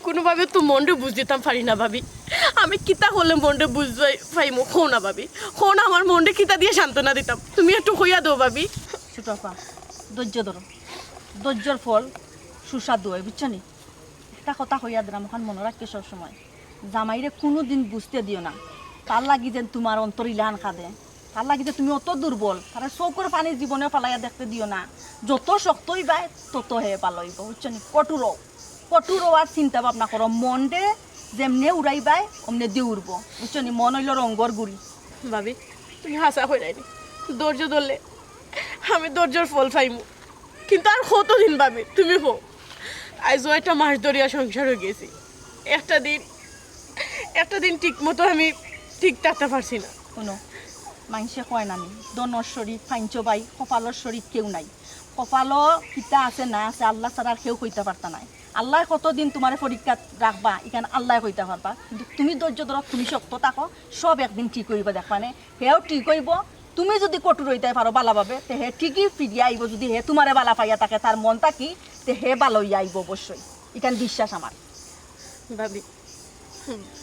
কোনোভাবে তো মনটা বুঝ দিতাম পারি না ভাবি আমি কিতা হলে মনটা বুঝবাই পাইমো খো না ভাবি খো না আমার মনটা কিতা দিয়ে সান্ত্বনা দিতাম তুমি একটু হইয়া দাও ভাবি ছোটো আফা ধৈর্য ধরো ধৈর্যর ফল সুস্বাদু হয় বুঝছো নি একটা কথা হইয়া দিলাম ওখান মনে রাখতে সবসময় জামাইরে কোনো দিন বুঝতে দিও না তার লাগি যেন তোমার অন্তর ইলান খাদে তার লাগি যে তুমি অত দুর্বল তারা চৌকর পানি জীবনে পালাইয়া দেখতে দিও না যত শক্তই বাই তত হে পালইব বুঝছো নি কঠোর আর চিন্তা ভাবনা করো মনটে যেমনে উড়াইবাই অমনে দিয়ে উড়ব বুঝছো নি মন হইল রঙ্গর গুড়ি ভাবি তুমি হাসা হয়ে যায়নি ধৈর্য ধরলে আমি ধৈর্যর ফল পাইমু কিন্তু আর কতদিন ভাবি তুমি হো আজও একটা মাস ধরিয়া সংসার হয়ে গেছি একটা দিন ঠিক মতো আমি ঠিক থাকতে পারছি না কোনো মানুষে কয় নানি দনর শরীর ফাইঞ্চ বাই কপালর শরীর কেউ নাই কপালও কিতা আছে না আছে আল্লাহ ছাড়া আর কেউ কইতে পারতা নাই আল্লাহ কতদিন তোমার পরীক্ষা রাখবা এখানে আল্লাহ কইতে পারবা কিন্তু তুমি ধৈর্য ধরো তুমি শক্ত থাকো সব একদিন ঠিক হইব দেখবা নে হেও ঠিক হইব তুমি যদি কঠোর হইতে পারো বালাভাবে তে হে ঠিকই ফিরিয়ে আইব যদি হে তোমারে বালা পাইয়া থাকে তার মন থাকি তে হে ভালো হইয়া আইব অবশ্যই এখানে বিশ্বাস আমার ভাবি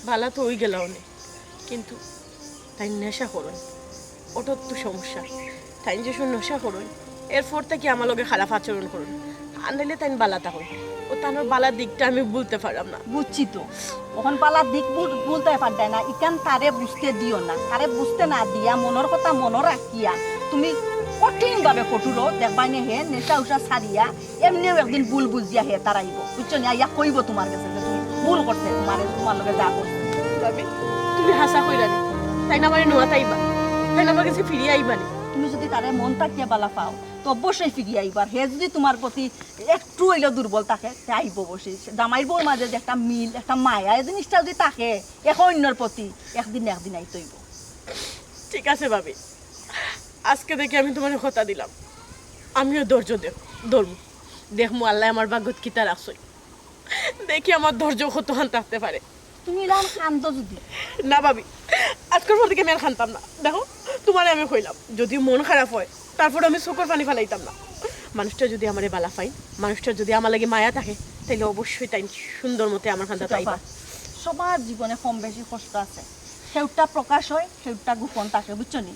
ভালো তো ওই গেল অনেক কিন্তু তাই নেশা করুন ওটার তো সমস্যা তাই যে নেশা করুন এরপর থেকে আমার লগে খারাপ আচরণ করুন আনলে তাই বালা থাকুন ও তার বালার দিকটা আমি বলতে পারলাম না বুঝছি তো ওখান পালার দিক বলতে পারতে না ইকান তারে বুঝতে দিও না তারে বুঝতে না দিয়া মনের কথা মনে রাখিয়া তুমি কঠিনভাবে কঠোর দেখবাই নে হে নেশা উষা ছাড়িয়া এমনিও একদিন ভুল বুঝিয়া হে তার আইব বুঝছো না ইয়া কইব তোমার কাছে যে তুমি ভুল করছে তোমার লগে যা করছে ভাবি তুমি হাসা কইরা নি তাই না আমার নোয়া তাইবা তাই না আমার কাছে ফিরিয়ে আইবা নি তুমি যদি তারে মন তাকিয়া বালা পাও তো অবশ্যই ফিরিয়ে আইবার হে যদি তোমার প্রতি একটু হইলেও দুর্বল থাকে তে আইব অবশ্যই জামাইর বউর মাঝে যে একটা মিল একটা মায়া এই জিনিসটা যদি থাকে এক অন্যর প্রতি একদিন আইতইব ঠিক আছে ভাবি আজকে দেখি আমি তোমার কথা দিলাম আমিও ধৈর্য ধরবো দেখবো আল্লাহ আমার ভাগ্যত কিতা রাখছই দেখি আমার ধৈর্য কতক্ষণ থাকতে পারে তুমি এরকম শান্ত যদি না ভাবি আজকের পর থেকে আমি আর খানতাম না দেখো তোমার আমি কইলাম যদি মন খারাপ হয় তারপর আমি চোখের পানি ফেলাইতাম না মানুষটা যদি আমার বালা পাই মানুষটা যদি আমার লাগে মায়া থাকে তাহলে অবশ্যই তাই সুন্দর মতে আমার খানটা চাইবা সবার জীবনে কম বেশি কষ্ট আছে সেউটা প্রকাশ হয় সেউটা গোপন থাকে বুঝছো নি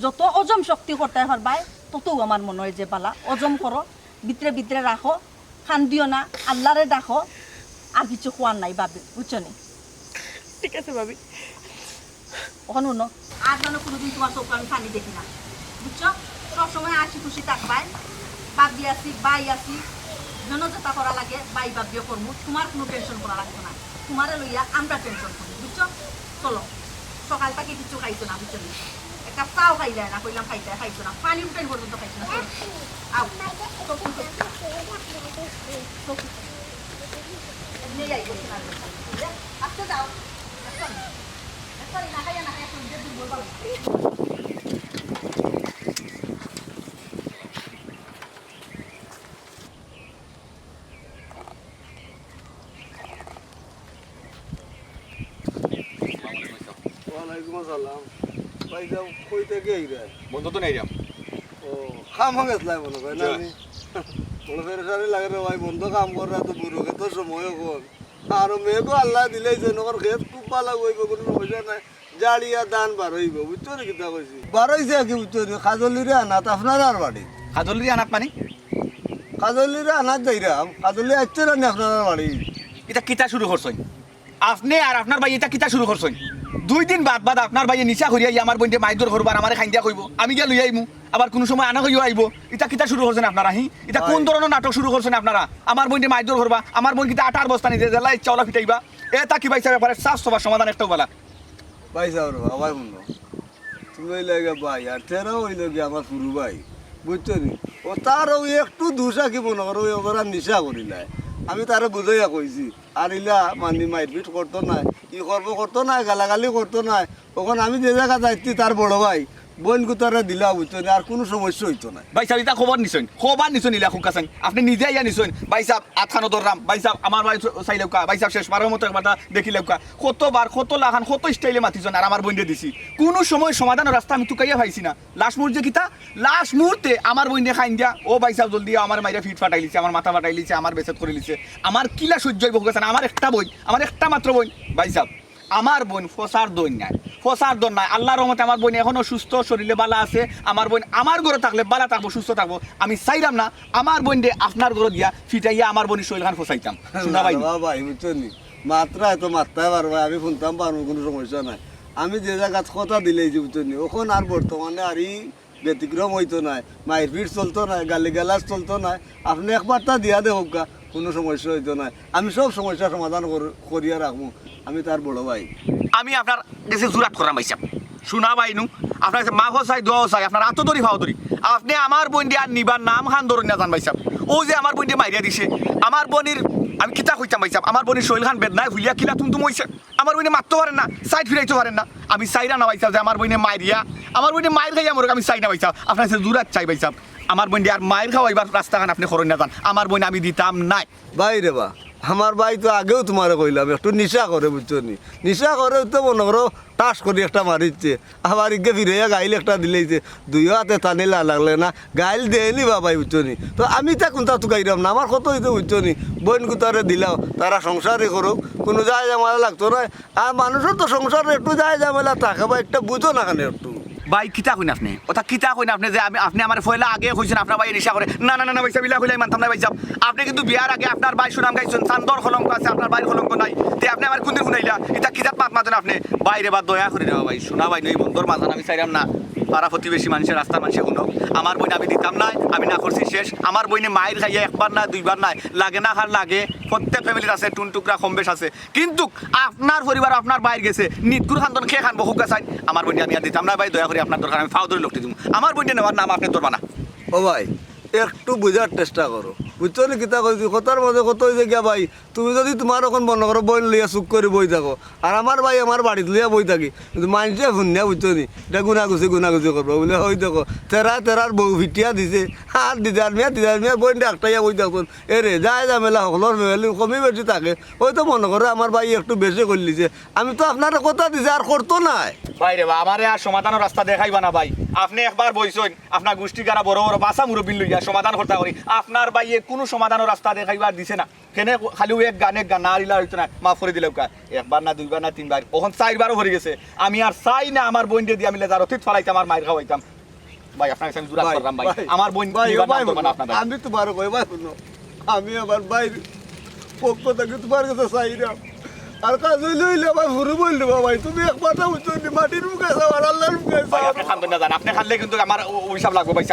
যত অজম শক্তি করতে পারবাই ততও আমার মনে হয় যে বালা অজম করো ভিতরে ভিতরে রাখো খান দিও না আল্লাহরে ডাকো আর কিছু খোয়ার নাই ভাবি বুঝছো নি ঠিক আছে ভাবি ওখানে শুনো আর যেন কোনোদিন তোমার চোখ আমি পানি দেখি না বুঝছো সবসময় হাসি খুশি থাকবাই বাবি আছি বাই আছি যেন যেটা করা লাগে বাই বাবিও করবো তোমার কোনো টেনশন করা লাগবে না তোমারে লইয়া আমরা টেনশন করবো বুঝছো চলো সকাল থেকে কিছু খাইছো না বুঝছো এক কাপ চাও খাই যায় না কইলাম খাইছো না পানি উঠাই পর্যন্ত খাইছো না আও আজকে যাও না খাইয়া ওয়ালাইকুম আসসালাম ভাই যাও কই থেকে আইরা বন্ধ তো নেই যাম ও কাম হয়ে গেছে মনে হয় না আমি বলে ফেরেশানি লাগে রে ভাই বন্ধ কাম করে তো বুড়োকে তো সময় কম আর মেয়েকে আল্লাহ দিলে যে নগর খেত খুব ভালো হইব কোনো সমস্যা নাই জাড়িয়া দান বার হইব বুঝছো নি কিতা কইছি বার হইছে কি বুঝছো নি খাজলিরে আনাত আপনার আর বাড়ি খাজলি আনাত মানে খাজলিরে আনাত যাইরাম খাজলি আসছে না আপনার বাড়ি এটা কিতা শুরু করছেন আপনি আর আপনার ভাই এটা কিতা শুরু করছেন 2 দিন বাদ আপনার ভাইয়ে নিশা করিয়া আমার বইতে মাইদর করবার আমারে খাইন্দিয়া কইব আমি গিয়া লই আইমু আবার কোন সময় আনা কইও আইব এটা কিতা শুরু করছেন আপনারা এটা কোন ধরনের নাটক শুরু করছেন আপনারা আমার বইতে মাইদর করবা আমার বোন কিতা আটার বস্তা নিতে জেলা চাওলা ফিটাইবা এটা কি ভাই ব্যাপারে সাফ সবার সমাধান একটাও বলা ভাই যাও রে ভাই শুনো তুমি লাগে ভাই আর তেরা হইল কি আমার পুরু ভাই বুঝছো নি ও তারও একটু দুসা কি মনে করো ওই ওরা নিশা করিলাই আমি তারে বুঝাইয়া কইছি আর ইলা মানি মাইরপিট করতো নাই ই করতো নাই গালাগালি করতো নাই তখন আমি যে জায়গা যাইছি তার বড় ভাই বোন গুতারে দিলা বুঝছো না আর কোনো সমস্যা হইতো না ভাই সাহেব এটা খবর নিছেন ইলা খুকাছেন আপনি নিজে ইয়া নিছেন ভাই সাহেব আটখানো ধরলাম ভাই সাহেব আমার ভাই চাইলেউকা ভাই সাহেব শেষবারের মতো একবার দেখিলেউকা কতবার কত লাখান কত স্টাইলে মাতিছেন আর আমার বইন্ডে দিছি কোনো সময় সমাধানের রাস্তা আমি টুকাইয়া পাইছি না লাস্ট মুহূর্তে কিতা লাস্ট মুহূর্তে আমার বইন্ডে খাইন দিয়া ও ভাই সাহেব জলদি আমার মাইরা ফিট ফাটাই লিছে আমার মাথা ফাটাই লিছে আমার বেসেত করে লিছে আমার কিলা সহ্য হইব খুকাছেন আমার একটা মাত্র বই ভাই সাহেব আমার বোন ফসার দই নাই আল্লাহর রহমতে আমার বোন এখনো সুস্থ শরীরে বালা আছে আমার বোন আমার ঘরে থাকলে বালা থাকবো সুস্থ থাকবো আমি চাইলাম না আমার বোন দিয়ে আপনার ঘরে দিয়া ফিটাইয়া আমার বোনের শরীর খান ফসাইতাম শুনা ভাই ভাই বুঝছো নি মাত্রা এত মাত্রায় পারবো আমি শুনতাম পারবো কোনো সমস্যা নাই আমি যে জায়গাত কথা দিলেই যে বুঝছো নি ওখন আর বর্তমানে আর ব্যতিক্রম হইতো নাই মাইরপিট চলতো নাই গালি গালাজ চলতো নাই আপনি একবারটা দিয়া দেখ কোনো সমস্যা হইতো নাই আমি সব সমস্যার সমাধান করিয়া রাখবো আমি তার বড় ভাই আমি আপনার কাছে জুরাত করাম ভাইসাব শোনা ভাই নু আপনার কাছে মাফও চাই দোয়াও চাই আপনার আতো ধরি ভাও ধরি আপনি আমার বোন দিয়ে আর নিবার নাম খান ধরুন না জান ভাইসাব ও যে আমার বোন দিয়ে মাইরিয়া দিছে আমার বোনের আমি কিতা কইতাম ভাইসাব আমার বোনের শৈল খান বেদনায় ভুলিয়া কিলা তুম হইছে আমার বোনে মারতে পারেন না সাইড ফিরাইতে পারেন না আমি চাইরা না ভাইসাব যে আমার বোনে মাইরিয়া আমার বোনে মায়ের খাইয়া মরক আমি চাই না ভাইসাব আপনার কাছে জুরাত চাই ভাইসাব আমার বোন দিয়ে আর মায়ের খাওয়াইবার রাস্তাখান আপনি করুন না জান আমার বোন আমি দিতাম নাই ভাই রে বা আমার ভাই তো আগেও তোমারে কইলাম একটু নিশা করে বুঝছো নি নিশা করে তো মনে করো টাস করে একটা মারিচ্ছে আবার ইগে ফিরে গাইল একটা দিলেইছে দুইও হাতে টানে লাগলে না গাইল দেয়নি বাবাই বুঝছো নি তো আমি তা কোনটা তো গাইলাম না আমার কত হইতে বুঝছো নি বোন গুতারে দিলাও তারা সংসারে করুক কোনো যায় জামেলা লাগতো না আর মানুষের তো সংসারে একটু যায় জামেলা থাকে বা একটা বুঝো না কেন একটু ভাই কিতা কইন আপনি ওটা কিতা কইন আপনি যে আপনি আমার ফয়লা আগে কইছেন আপনার ভাই নিশা করে না না না ভাইসাব ইলা কইলাই মানতাম না ভাইসাব আপনি কিন্তু বিয়ার আগে আপনার ভাই সুনাম গাইছেন চান্দর কলঙ্ক আছে আপনার ভাইয়ের কলঙ্ক নাই তে আপনি আমার কোনদিন শুনাইলা এটা কিতাব মাত মাতেন আপনি বাইরে বা দয়া করে দেওয়া ভাই শোনা ভাই নই বন্ধুর মাথান আমি চাইলাম না পাড়া প্রতিবেশী মানুষের রাস্তার মানুষে শুনো আমার বইন আমি দিতাম নাই আমি না করছি শেষ আমার বইনে মায়ের খাইয়া একবার না দুইবার নাই লাগে না খার লাগে প্রত্যেক ফ্যামিলির আছে টুনটুকরা কম বেশ আছে কিন্তু আপনার পরিবার আপনার বাইরে গেছে নিতকুর খান্দন খেয়ে খান বহু গাছাই আমার বইনে আমি আর দিতাম না ভাই দয়া করে আপনার দরকার আমি ফাও ধরে লোকটি দিব আমার বইনে নেওয়ার নাম আপনি ধরবা না ও ভাই একটু বোঝার চেষ্টা করো বুঝছো নি কিতা কইছি কথার মধ্যে কত হয়েছে গিয়া ভাই তুমি যদি তোমার এখন মনে করো বই লইয়া চুপ করে বই থাকো আর আমার ভাই আমার বাড়িত লইয়া বই থাকি কিন্তু মানুষে শুনিয়া বুঝছো নি এটা গুনাগুছি করবো বলে হই দেখো তেরার বউ ভিটিয়া দিছে আর দিদার মেয়ে বই একটাইয়া বই থাকুন এরে যায় যামেলা সকলের ফেমিলি কমই বেশি থাকে ওই তো মনে করো আমার ভাই একটু বেশি করে লিছে আমি তো আপনার কথা দিছে আর করতো নাই ভাই রে আমারে আর সমাধানের রাস্তা দেখাইবা না ভাই আপনি একবার বইছেন আপনার গোষ্ঠী কারা বড় বড় বাসা মুরব্বী লইয়া সমাধান করতে পারি আপনার ভাইয়ে কোনো সমাধানের রাস্তা দেখাইবার দিছে না কেনে খালি এক গান না আরিলা হইতো না মাফ করে দিলে একবার না দুইবার না তিনবার ওখান 4বারও ভরে গেছে আমি আর চাই না আমার বোন দিয়ে আমি লেজার অতীত ফলাইতাম আর মায়ের খাওয়াইতাম ভাই আপনার কাছে আমি জুরাত করলাম ভাই আমার বোন আমি তোমার কই ভাই শুনো আমি আবার ভাই পক্ষ থেকে তোমার কাছে চাইলাম আর কাজ হইলে হইলে আমার ঘুরে বললি ভাই তুমি এক কথা বুঝছো মাটির মুখে যাও আর আল্লাহর মুখে ভাই যাও আপনি খান না জান আপনি খানলে কিন্তু আমার হিসাব লাগবে ভাই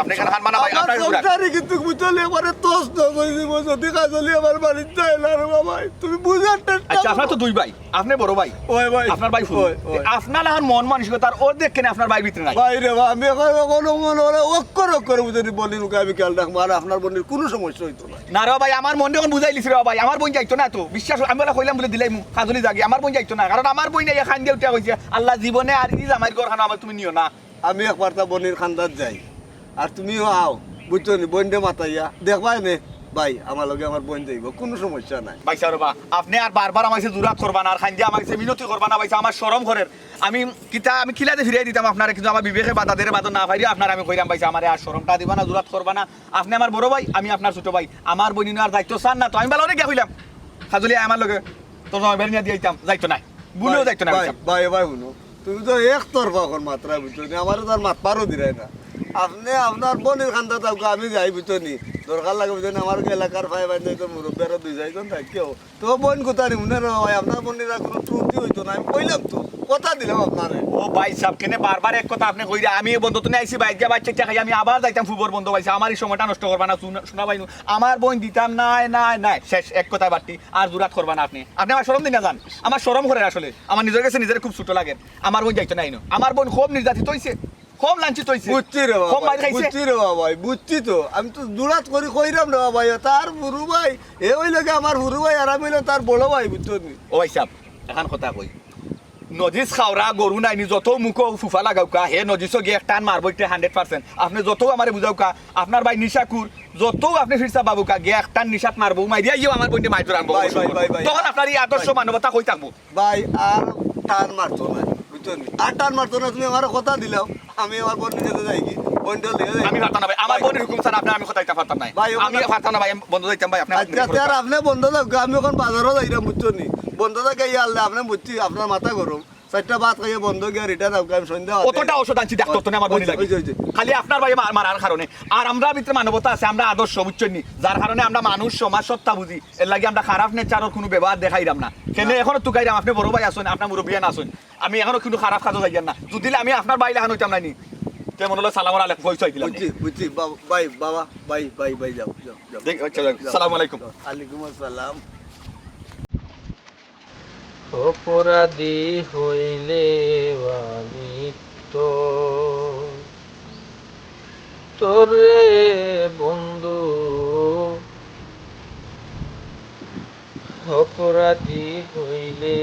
আপনি খান মানা ভাই আমার আপনার ঘুরা সংসারে কিন্তু বুঝলে এবারে তোস নয় দিব যদি কাজ হলে আমার বাড়িতে যায় না রে ভাই তুমি বুঝার আচ্ছা আপনার তো দুই ভাই আপনি বড় ভাই ওই ভাই আপনার ভাই ফুল ওই, ওই। আপনার এখন মন মানসিকতার ওর দেখেন আপনার ভাই ভিতরে নাই ভাই রে ভাই আমি এখন কোনো মনে হলে অক্ষর বুঝলি বলি নুকে আমি খেয়াল রাখবো আর আপনার বোনের কোনো সমস্যা হইতো না না রে ভাই আমার মন যখন বুঝাই লিছি রে ভাই আমার বোন যাইতো না তো বিশ্বাস আমি বলে কইলাম বলে দিলাই কাজলি জাগে আমার বোন যাইতো না কারণ আমার বোন এই খান দিয়ে উঠে কইছে আল্লাহ জীবনে আর কি জামাইর ঘর খানা আমার তুমি নিও না আমি একবার তা বোনের খান্দাত যাই আর তুমিও আও বুঝছো নি বোনটা মাতাইয়া দেখবাই নে ভাই আমার লগে আমার বোন যাইব কোনো সমস্যা নাই ভাই সাহেব আপনি আর বারবার আমাকে জুরাত করবা না আর খান দিয়ে আমাকে মিনতি করবা না ভাই আমার শরম ঘরের আমি আমি খিলাতে ফিরিয়ে দিতাম আপনারা কিন্তু আমার বিবেকে বাধা দেরে বাধা না পাইরে আপনার আমি কইরাম ভাই আমার আর শরমটা দিবা না জুরাত করবা না আপনি আমার বড় ভাই আমি আপনার ছোট ভাই আমার বোন আর দায়িত্ব চান না তো আমি ভালো গিয়া হইলাম খাজুলি আমার লগে তো সময় বের নিয়ে দিয়ে দিতাম যাইতো না বুলেও যাইতো না ভাই ভাই ভাই শুনো তুমি তো একতরফা এখন মাত্রা বুঝছো নি আমার তো আর মাতপারও দিলাই না আপনি আপনার বোনের খান্দা থাকো আমি যাই বুঝছো নি দরকার লাগে বুঝছো নি আমার এলাকার ভাই ভাই নাই তো মুরব্বী আরো দুই যাইজন থাকেও তো বোন কোথায় মনে রে ভাই আপনার বোনের আর কোনো ত্রুটি হইতো না আমি কইলাম তো কথা দিলাম আপনারে ও ভাই সাহেব কেনে বারবার এক কথা আপনি কইরা আমি বন্ধু তো আইছি ভাই যা বাচ্চা খাই আমি আবার যাইতাম ফুবর বন্ধু ভাইছে আমার এই সময়টা নষ্ট করবা না শোনা ভাই আমার বোন দিতাম নাই নাই নাই শেষ এক কথা বাড়তি আর জুরাত করবা না আপনি আপনি আমার শরম দিন না জান আমার শরম করে আসলে আমার নিজের কাছে নিজের খুব ছোট লাগে আমার বোন যাইতো নাই আমার বোন খুব নির্যাতিত হইছে খুব লাঞ্ছিত হইছে বুঝছি রে খুব বাবা মাইর খাইছে বুঝছি রে বাবা ভাই বুঝছি তো আমি তো দুরাত করে কইরাম রে ভাই তার বুড়ু ভাই এ ওই লাগে আমার বুড়ু ভাই আর আমি হইলাম তার বড় ভাই বুঝছো নি ও ভাই সাহেব এখন কথা কই নজিস খাওরা গরু নাইনি যত মুখ ফুফা লাগাউকা হে নজিসও গিয়ে টান মারবো একটা 100% আপনি যত আমার বুঝাউকা আপনার ভাই নিশাকুর যত আপনি ফিরসা বাবুকা গিয়ে একটা নিশাত মারবো মাইরিয়া ইও আমার বন্ধে মাইতো আনবো ভাই, ভাই, ভাই, ভাই। তখন আপনার এই আদর্শ মানবতা কই থাকবো ভাই আর টান মারতো না বুঝছো নি আর টান মারতো না তুমি আমার কথা দিলাও আমি আমার বোন নিজে যাই কি বোনটা লিয়ে যাই আমি পারতাম না ভাই আমার বোনের হুকুম স্যার আপনার আমি কথা দিতে পারতাম না ভাই, আমি পারতাম না ভাই বন্ধ যাইতাম ভাই আপনি আচ্ছা আর আপনি বন্ধ থাকো আমি এখন বাজারও যাইলাম বুঝছো নি বন্ধ থাকে ইয়ে আনলে আপনি বুঝছি আপনার মাথা গরম 4টা বাদ খাইয়ে বন্ধ গিয়ে রিটার্ন থাকো আমি সন্ধ্যা কতটা ওষুধ আনছি দেখতো তো না আমার বনি লাগে খালি আপনার ভাই মারার কারণে আর আমরা ভিতরে মানবতা আছে আমরা আদর্শ বুঝছেন নি যার কারণে আমরা মানুষ সমাজ সত্তা বুঝি এর লাগে আমরা খারাপ নেচারের কোনো ব্যবহার দেখাইলাম না কেন এখনো তুকাইলাম আপনি বড় ভাই আসুন আপনার মুরব্বিয়ান আসুন আমি এখনো কিন্তু খারাপ কাজও যাইয়ান না যদি আমি আপনার বাইরে এখন হইতাম নাই কেমন হলো সালাম আলাইকুম পরিচয় দিলাম বুঝছি বুঝছি ভাই বাবা ভাই ভাই ভাই যাও যাও যাও সালাম আলাইকুম আলাইকুম আসসালাম অপরাধী হইলে আমি তো তোরে বন্ধু অপরাধী হইলে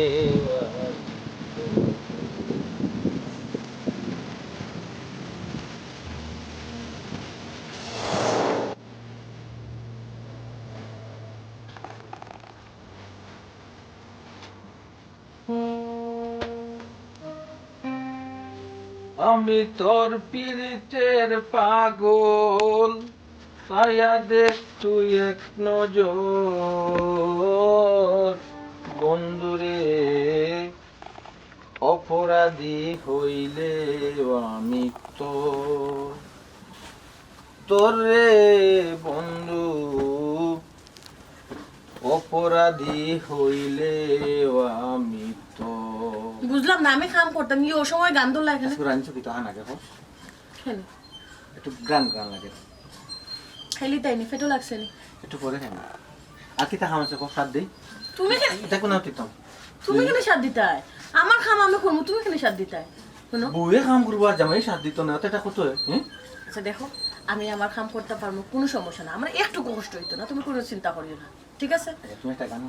আমি তোর পীড়িতের পাগল ছায়া দেখ তুই এক নজর বন্ধুরে অপরাধী হইলে আমি তো তোরে বন্ধু অপরাধী হইলে আমি তো বুঝলাম না আমি কাম করতাম ই ও সময় গান দোলা এখানে রাঞ্চু কি তো আনা দেখো খেলি একটু গান গান লাগে খেলি তাই নি ফেটো লাগছে নি একটু পরে খাই আর কি তা খামাছে কো সাত দেই তুমি কেন দেখো না তিতাম তুমি কেন সাথ দিতাই আমার খাম আমি করবো তুমি কেন সাথ দিতাই শুনো বউয়ে কাম করবো আর জামাই সাত দিত না এটা কত হ্যাঁ আচ্ছা দেখো আমি আমার কাম করতে পারবো কোনো সমস্যা না আমার একটু কষ্ট হইতো না তুমি কোনো চিন্তা করিও না ঠিক আছে তুমি একটা গান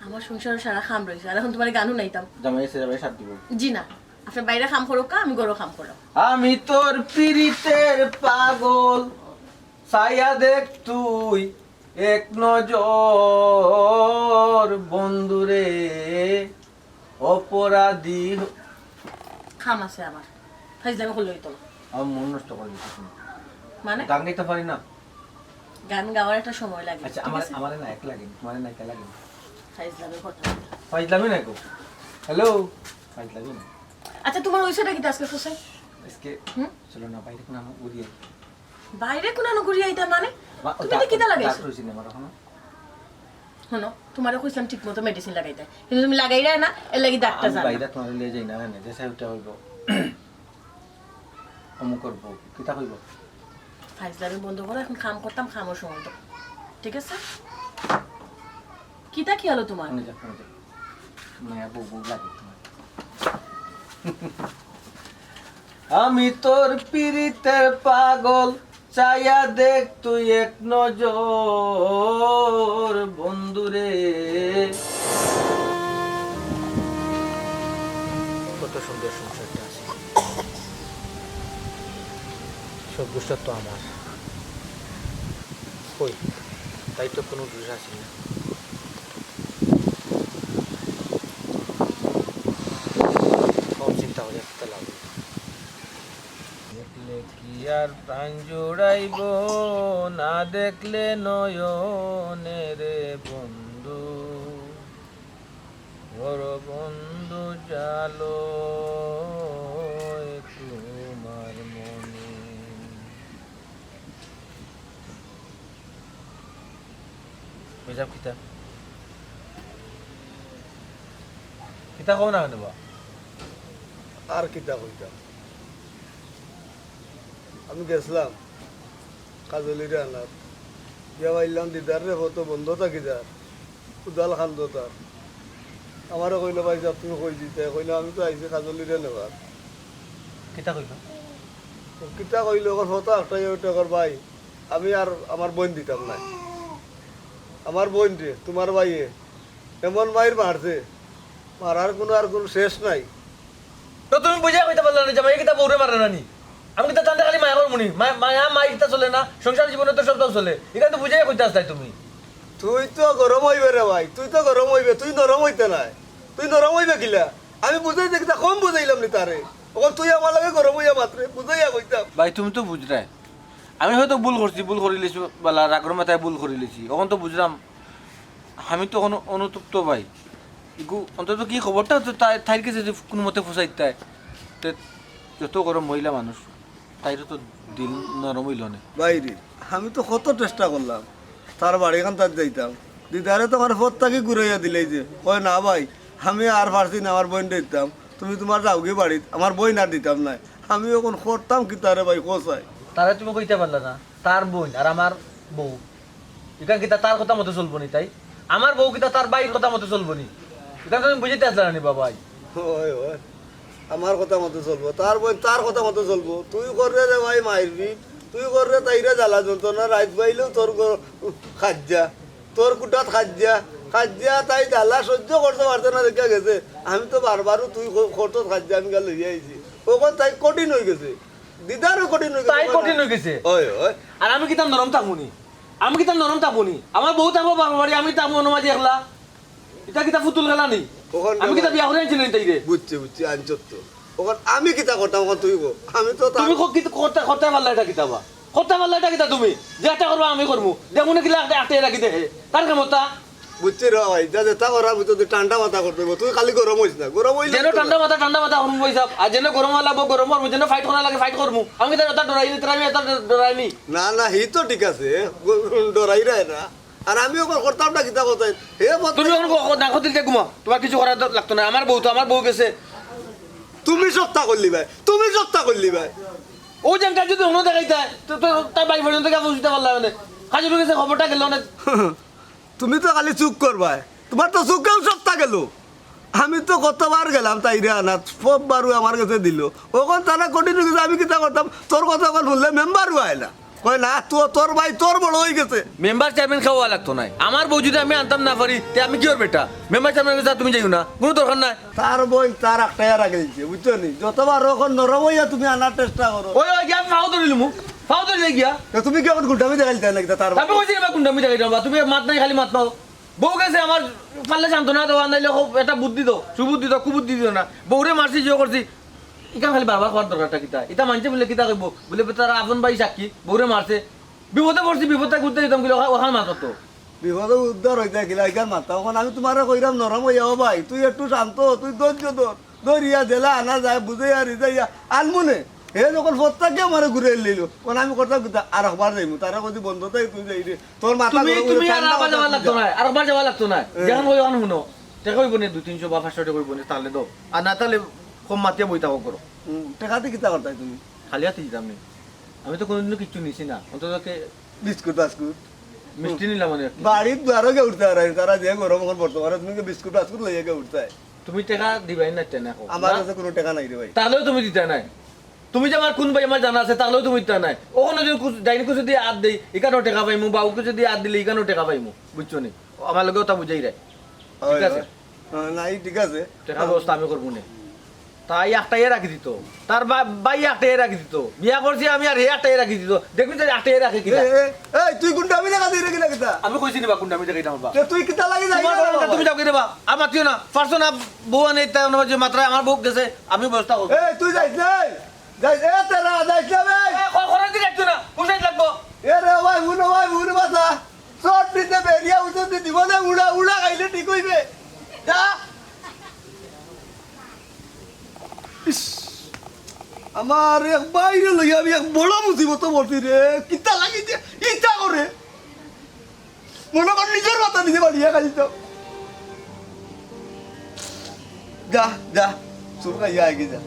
আমার সংসারে সারা খাম রয়েছে আর এখন তোমার গানও নাইতাম জামাই এসে যাবে সাত দিব জি না আপনি বাইরে কাম করো কা আমি গরো কাম করো আমি তোর পীড়িতের পাগল ছায়া দেখ তুই এক নজর বন্ধুরে অপরাধী খাম আছে আমার ফাইজলামি করলে হইতো না আমার মন নষ্ট করে দিচ্ছিস মানে গান গাইতে পারি না গান গাওয়ার একটা সময় লাগে আচ্ছা আমার আমার না এক লাগে তোমার না এক লাগে ফাইজলামি কথা ফাইজলামি না গো হ্যালো ফাইজলামি না আচ্ছা তোমার ওইসটা কি আজকে ফসে আজকে চলো না বাইরে কোন আমার উড়িয়ে বাইরে কোন ঘুরি আইতা মানে তুমি কি কিটা লাগাইছো সিনেমা রাখো না শোনো তোমারও কইছিলাম ঠিক মতো মেডিসিন লাগাইতে কিন্তু তুমি লাগাই না এর লাগি ডাক্তার আমি জানো বাইরে তোমার লিয়ে যাই না যে সাইডটা হইব অমুক করবো কিতা হইব ফাইজলামি বন্ধ করো এখন খাম করতাম খামো সময় তো ঠিক আছে কিতা কি হলো তোমার শুনে যাক মায়া বউ বউ লাগে তোমার আমি তোর পিরিতের পাগল চাইয়া দেখ তুই এক নজর বন্ধুরে কত সুন্দর সংসারটা আছে সব দোষটা তো আমার কই তাই তো কোনো দোষ আছে না কম চিন্তা করে একটা লাভ দেখলে কি আর প্রাণ জোড়াইব না দেখলে নয়নে রে বন্ধু বড় বন্ধু জালো তোমার মনে বুঝাব কিতা কিতা কও না নেবা আর কিতা কইতাম আমি গেছিলাম কাজলিরে আনার গিয়া পাইলাম দিদার রে কত বন্ধ থাকি যার উদাল খান্দ তার আমারও কইলো ভাই যা তুমি কই দিতে কইলো আমি তো আইছি কাজলিরে নেবার কিতা কইবা কিতা কইলো ওর হতা একটাই ওইটা কর ভাই আমি আর আমার বোন দিতাম না আমার বোন রে তোমার ভাইয়ে এমন মায়ের মারছে মারার কোনো আর কোনো শেষ নাই তো তুমি বুঝা কইতে পারলা না যে মাই কিতা বউরে মারে নানি আমি কিতা জানতে খালি মায়া করমুনি মায়া মাই কিতা চলে না সংসার জীবনে তো সবটাও চলে এটা তো বুঝাই কইতে আসতাই তুমি তুই তো গরম হইবে রে ভাই তুই তো গরম হইবে তুই নরম হইতে নাই তুই নরম হইবে কিলা আমি বুঝাই দেখি কম বুঝাইলাম নি তারে ওখান তুই আমার লাগে গরম হইয়া মাত্রে বুঝাইয়া কইতাম ভাই তুমি তো বুঝরাই আমি হয়তো ভুল করছি ভুল করে লিছি বলা রাগর মাথায় ভুল করে লিছি এখন তো বুঝলাম আমি তো অনুতপ্ত ভাই ইগু অন্তত কি খবরটা তো তাইর কাছে যদি কোনো মতে ফসাইতাই তে যত গরম মহিলা মানুষ তাইরও তো দিল নরম হইল না বাইরে আমি তো কত চেষ্টা করলাম তার বাড়ি খান তার যাইতাম দিদারে তো আমার ফোর তাকে ঘুরাইয়া দিলেই যে কয় না ভাই আমি আর পারছি না আমার বোন দিতাম তুমি তোমার যাওগে বাড়িত আমার বই না দিতাম না আমি এখন করতাম কি তারে ভাই কোসাই তারা তুমি কইতে পারলা না তার বোন আর আমার বউ এখান কিতা তার কথা মতো চলবো নি তাই আমার বউ কিতা তার বাইর কথা মতো চলবো নি এটা তুমি বুঝতে আসলা না বাবাই ওই ওই আমার কথা মতো চলবো তার বোন তার কথা মতো চলবো তুই করলে রে ভাই মাইরবি তুই করলে তাইরে জ্বালা যন্ত্রণা রাত বাইলেও তোর খাজ্জা তোর কুটাত খাজ্জা খাজ্জা তাই জ্বালা সহ্য করতে পারছে না দেখা গেছে আমি তো বারবারও তুই করতো খাজ্জা আমি গেলে লইয়া আইছি ওখান তাই কঠিন হয়ে গেছে দিদারও কঠিন হয়ে গেছে তাই কঠিন হয়ে গেছে ওই ওই আর আমি কিতাম নরম থাকুনি আমি কিতাম নরম থাকুনি আমার বউ থাকবো বাড়ি আমি থাকবো অনুমাজি একলা এটা কিতা ফুতুল খেলা নেই ওখান আমি কিতা বিয়া করে আনছিলেন তাই রে বুঝছি আনছত তো ওখান আমি কিতা করতাম ওখান তুই গো আমি তো তুমি করতে পারলা এটা কিতাবা করতে পারলা এটা কিতা তুমি যেটা করবা আমি করবো যেমন কিলা একটা রাখি দেখে তার ক্ষমতা বুঝছি রে ভাই যা যেটা করা বুঝতো তুই ঠান্ডা মাথা করতে হইব। তুই খালি গরম হইস না গরম হইলে যেন ঠান্ডা মাথা হরম বইসাব আর যেন গরম লাগবো গরম হরম যেন ফাইট করা লাগে ফাইট করবো আমি তো এটা ডরাইনি তোর আমি এটা ডরাইনি না না হি তো ঠিক আছে ডরাই রে না আর আমি ওকে করতাম না কিতা কথা হে তুমি যখন নাকো দিল ঘুমা তোমার কিছু করার লাগতো না আমার বউ গেছে তুমি সত্তা করলি ভাই তুমি সত্তা করলি ভাই ও জানটা যদি অন্য দেখাইতে তো তার বাড়ি পর্যন্ত গিয়ে বুঝতে পারলাম না হাজির গেছে খবরটা গেল না তুমি তো খালি চুপ করবাই তোমার তো চুপকেও সত্তা গেল আমি তো কতবার গেলাম তাইরে আনা সববারও আমার কাছে দিল ওখান তারা কঠিন হয়ে গেছে আমি কিতা করতাম তোর কথা এখন শুনলে মেম্বারও আয় না কয় না তোর ভাই তোর বড় হয়ে গেছে মেম্বার চেয়ারম্যান খাওয়া লাগতো না আমার বউ যদি আমি আনতাম না পারি তে আমি কি ওর বেটা মেম্বার চেয়ারম্যান কাছে তুমি যাইও না কোনো দরকার নাই তার বই তার একটাই আগে দিচ্ছে বুঝছো নি যতবার ওখান নরম হইয়া তুমি আনার চেষ্টা করো ওই গিয়া ফাও ধরিল মুখ ফাও ধরিলে গিয়া তুমি কি এখন গুন্ডামি দেখাইতে নাকি তার আমি কইছি না কুন্ডামি দেখাই দাও তুমি মাত নাই খালি মাত পাও বউ গেছে আমার পারলে সান্ত্বনা দেওয়া নাইলে এটা বুদ্ধি দাও সুবুদ্ধি দাও কুবুদ্ধি দিও না বউরে মারছি যে করছি ইটা খালি বারবার খাওয়ার দরকারটা কিতা এটা মানছে বলে কিতা কইব বলে তারা আপন ভাই সাক্ষী বউরে মারছে বিপদে পড়ছি বিপদটা ঘুরতে দিতাম গেলে ওখানে মারতো বিপদে উদ্ধার হইতে গেলে এখান মাথা ওখানে আমি তোমার কইরাম নরম হইয়া ও ভাই তুই একটু শান্ত তুই ধৈর্য ধর ধরিয়া জেলা আনা যায় বুঝাইয়া রিজাইয়া আনমুনে হে যখন প্রত্যেককে আমার ঘুরে লইল কোন আমি কথা আর একবার যাইমু তারা যদি বন্ধ তাই তুই যাই রে তোর মাথা তুমি গরম তুমি করে আর ঠান্ডা আবার যাওয়া মাথা লাগতো বুঝা। না আরেকবার যাওয়া লাগতো না যখন কই অন শুনো টাকা হইব না 200-300 বা 500 টাকা হইব না তাহলে দাও আর না তাহলে কম মাতিয়া বইতা করো টাকাতে কিতা করতাই তুমি খালি হাতে দিতাম না আমি তো কোনোদিনও কিচ্ছু নিছি না অন্তত বিস্কুট বাস্কুট মিষ্টি নিলাম মানে বাড়ির দ্বারও গে উঠতে পারে তারা যে গরম এখন বর্তমানে তুমি কি বিস্কুট বাস্কুট লইয়া গে উঠতে তুমি টাকা দিবাই না তেনে আমার কাছে কোনো টাকা নাই রে ভাই তাহলেও তুমি দিতে নাই তুমি যে আমার কোন ভাই আমার জানা আছে তাহলেও তুমি দিতে নাই ওখানে যদি ডাইনি কুচু দিয়ে হাত দিই এখানেও টাকা পাইমু বা ওকে যদি হাত দিলে এখানেও টাকা পাইমু বুঝছো নি আমার লগে ওটা বুঝাই রে ঠিক আছে নাই ঠিক আছে টাকা ব্যবস্থা আমি করবো না তাই একটাই রাখি দিত তার বাই একটাই রাখি দিত বিয়া করছি আমি আর হে একটাই রাখি দিত দেখবি তো একটাই রাখি কিনা এই তুই কোনটা আমি টাকা দিয়ে রেখে কিতা আমি কইছি নিবা কোনটা আমি দেখাইতাম বা তুই কিতা লাগি যাই তোমার বড় তুমি যাও কি দেবা আমার তুই না পারছো না বউ আনে তাই অন্য যে মাত্রায় আমার বউ গেছে আমি ব্যবস্থা করব এই তুই যাইছ নাই যাই এ তেরা যাইছ না ভাই খরচ দিকে যাচ্ছ না পয়সা লাগবো এ রে ভাই মুনো বাসা শর্ট দিতে বেরিয়া উঠতে দিব না উড়া উড়া খাইলে ঠিক হইবে যা আমার এক বাইরে লইয়া আমি এক বড় মুসিবত বলছি রে কিতা লাগিছে ইচ্ছা করে মনে কর নিজের মাথা নিজে বাড়িয়া খালি তো যা যা চুল খাইয়া আগে যা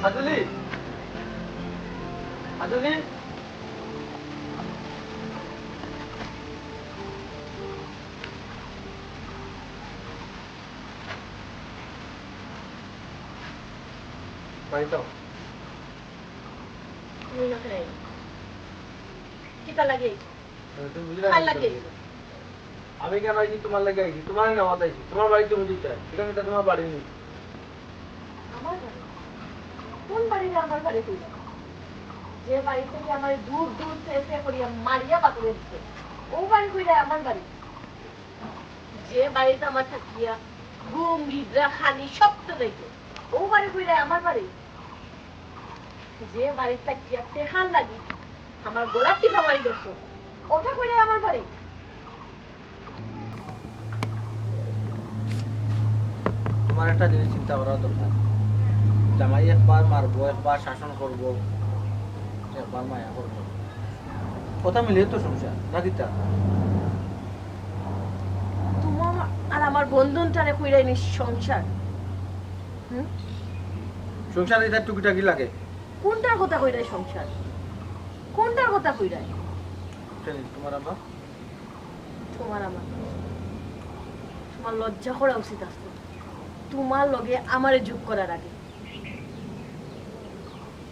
আদুলি আদুলি বাইতো কিতা লাগে তুমি বুঝলা ভাল লাগে আমি কেন আইছি তোমার লাগে আইছি তোমার নামাত আইছি তোমার বাড়ি তুমি দিতে এটা কিন্তু তোমার বাড়ি নেই আমার বাড়ি কোন বাড়িতে আমার বাড়ি তুই যে বাড়ি থেকে আমার দূর দূর থেকে করিয়া মারিয়া পাকড়ে দিচ্ছে ও বাড়ি কইরা আমার বাড়ি যে বাড়িতে আমার থাকিয়া ঘুম নিদ্রা খালি সব তো দেখে ও বাড়ি কইরা আমার বাড়ি যে বাড়ি থাকিয়া তেহান লাগি আমার গোলাপ টিপা বাড়ি গেছো ওটা কইরা আমার বাড়ি তোমার একটা জিনিস চিন্তা করা দরকার জামাই একবার মারবো একবার শাসন করবো একবার মায়া করবো কথা মিলিয়ে তো সংসার নাকি তা তোমার আর আমার বন্ধনটারে কইরাই নি সংসার সংসার এটা টুকিটাকি লাগে কোনটার কথা কইরাই সংসার কোনটার কথা কইরাই তোমার আমার তোমার আমার তোমার লজ্জা করা উচিত আছে তোমার লগে আমারে যোগ করার আগে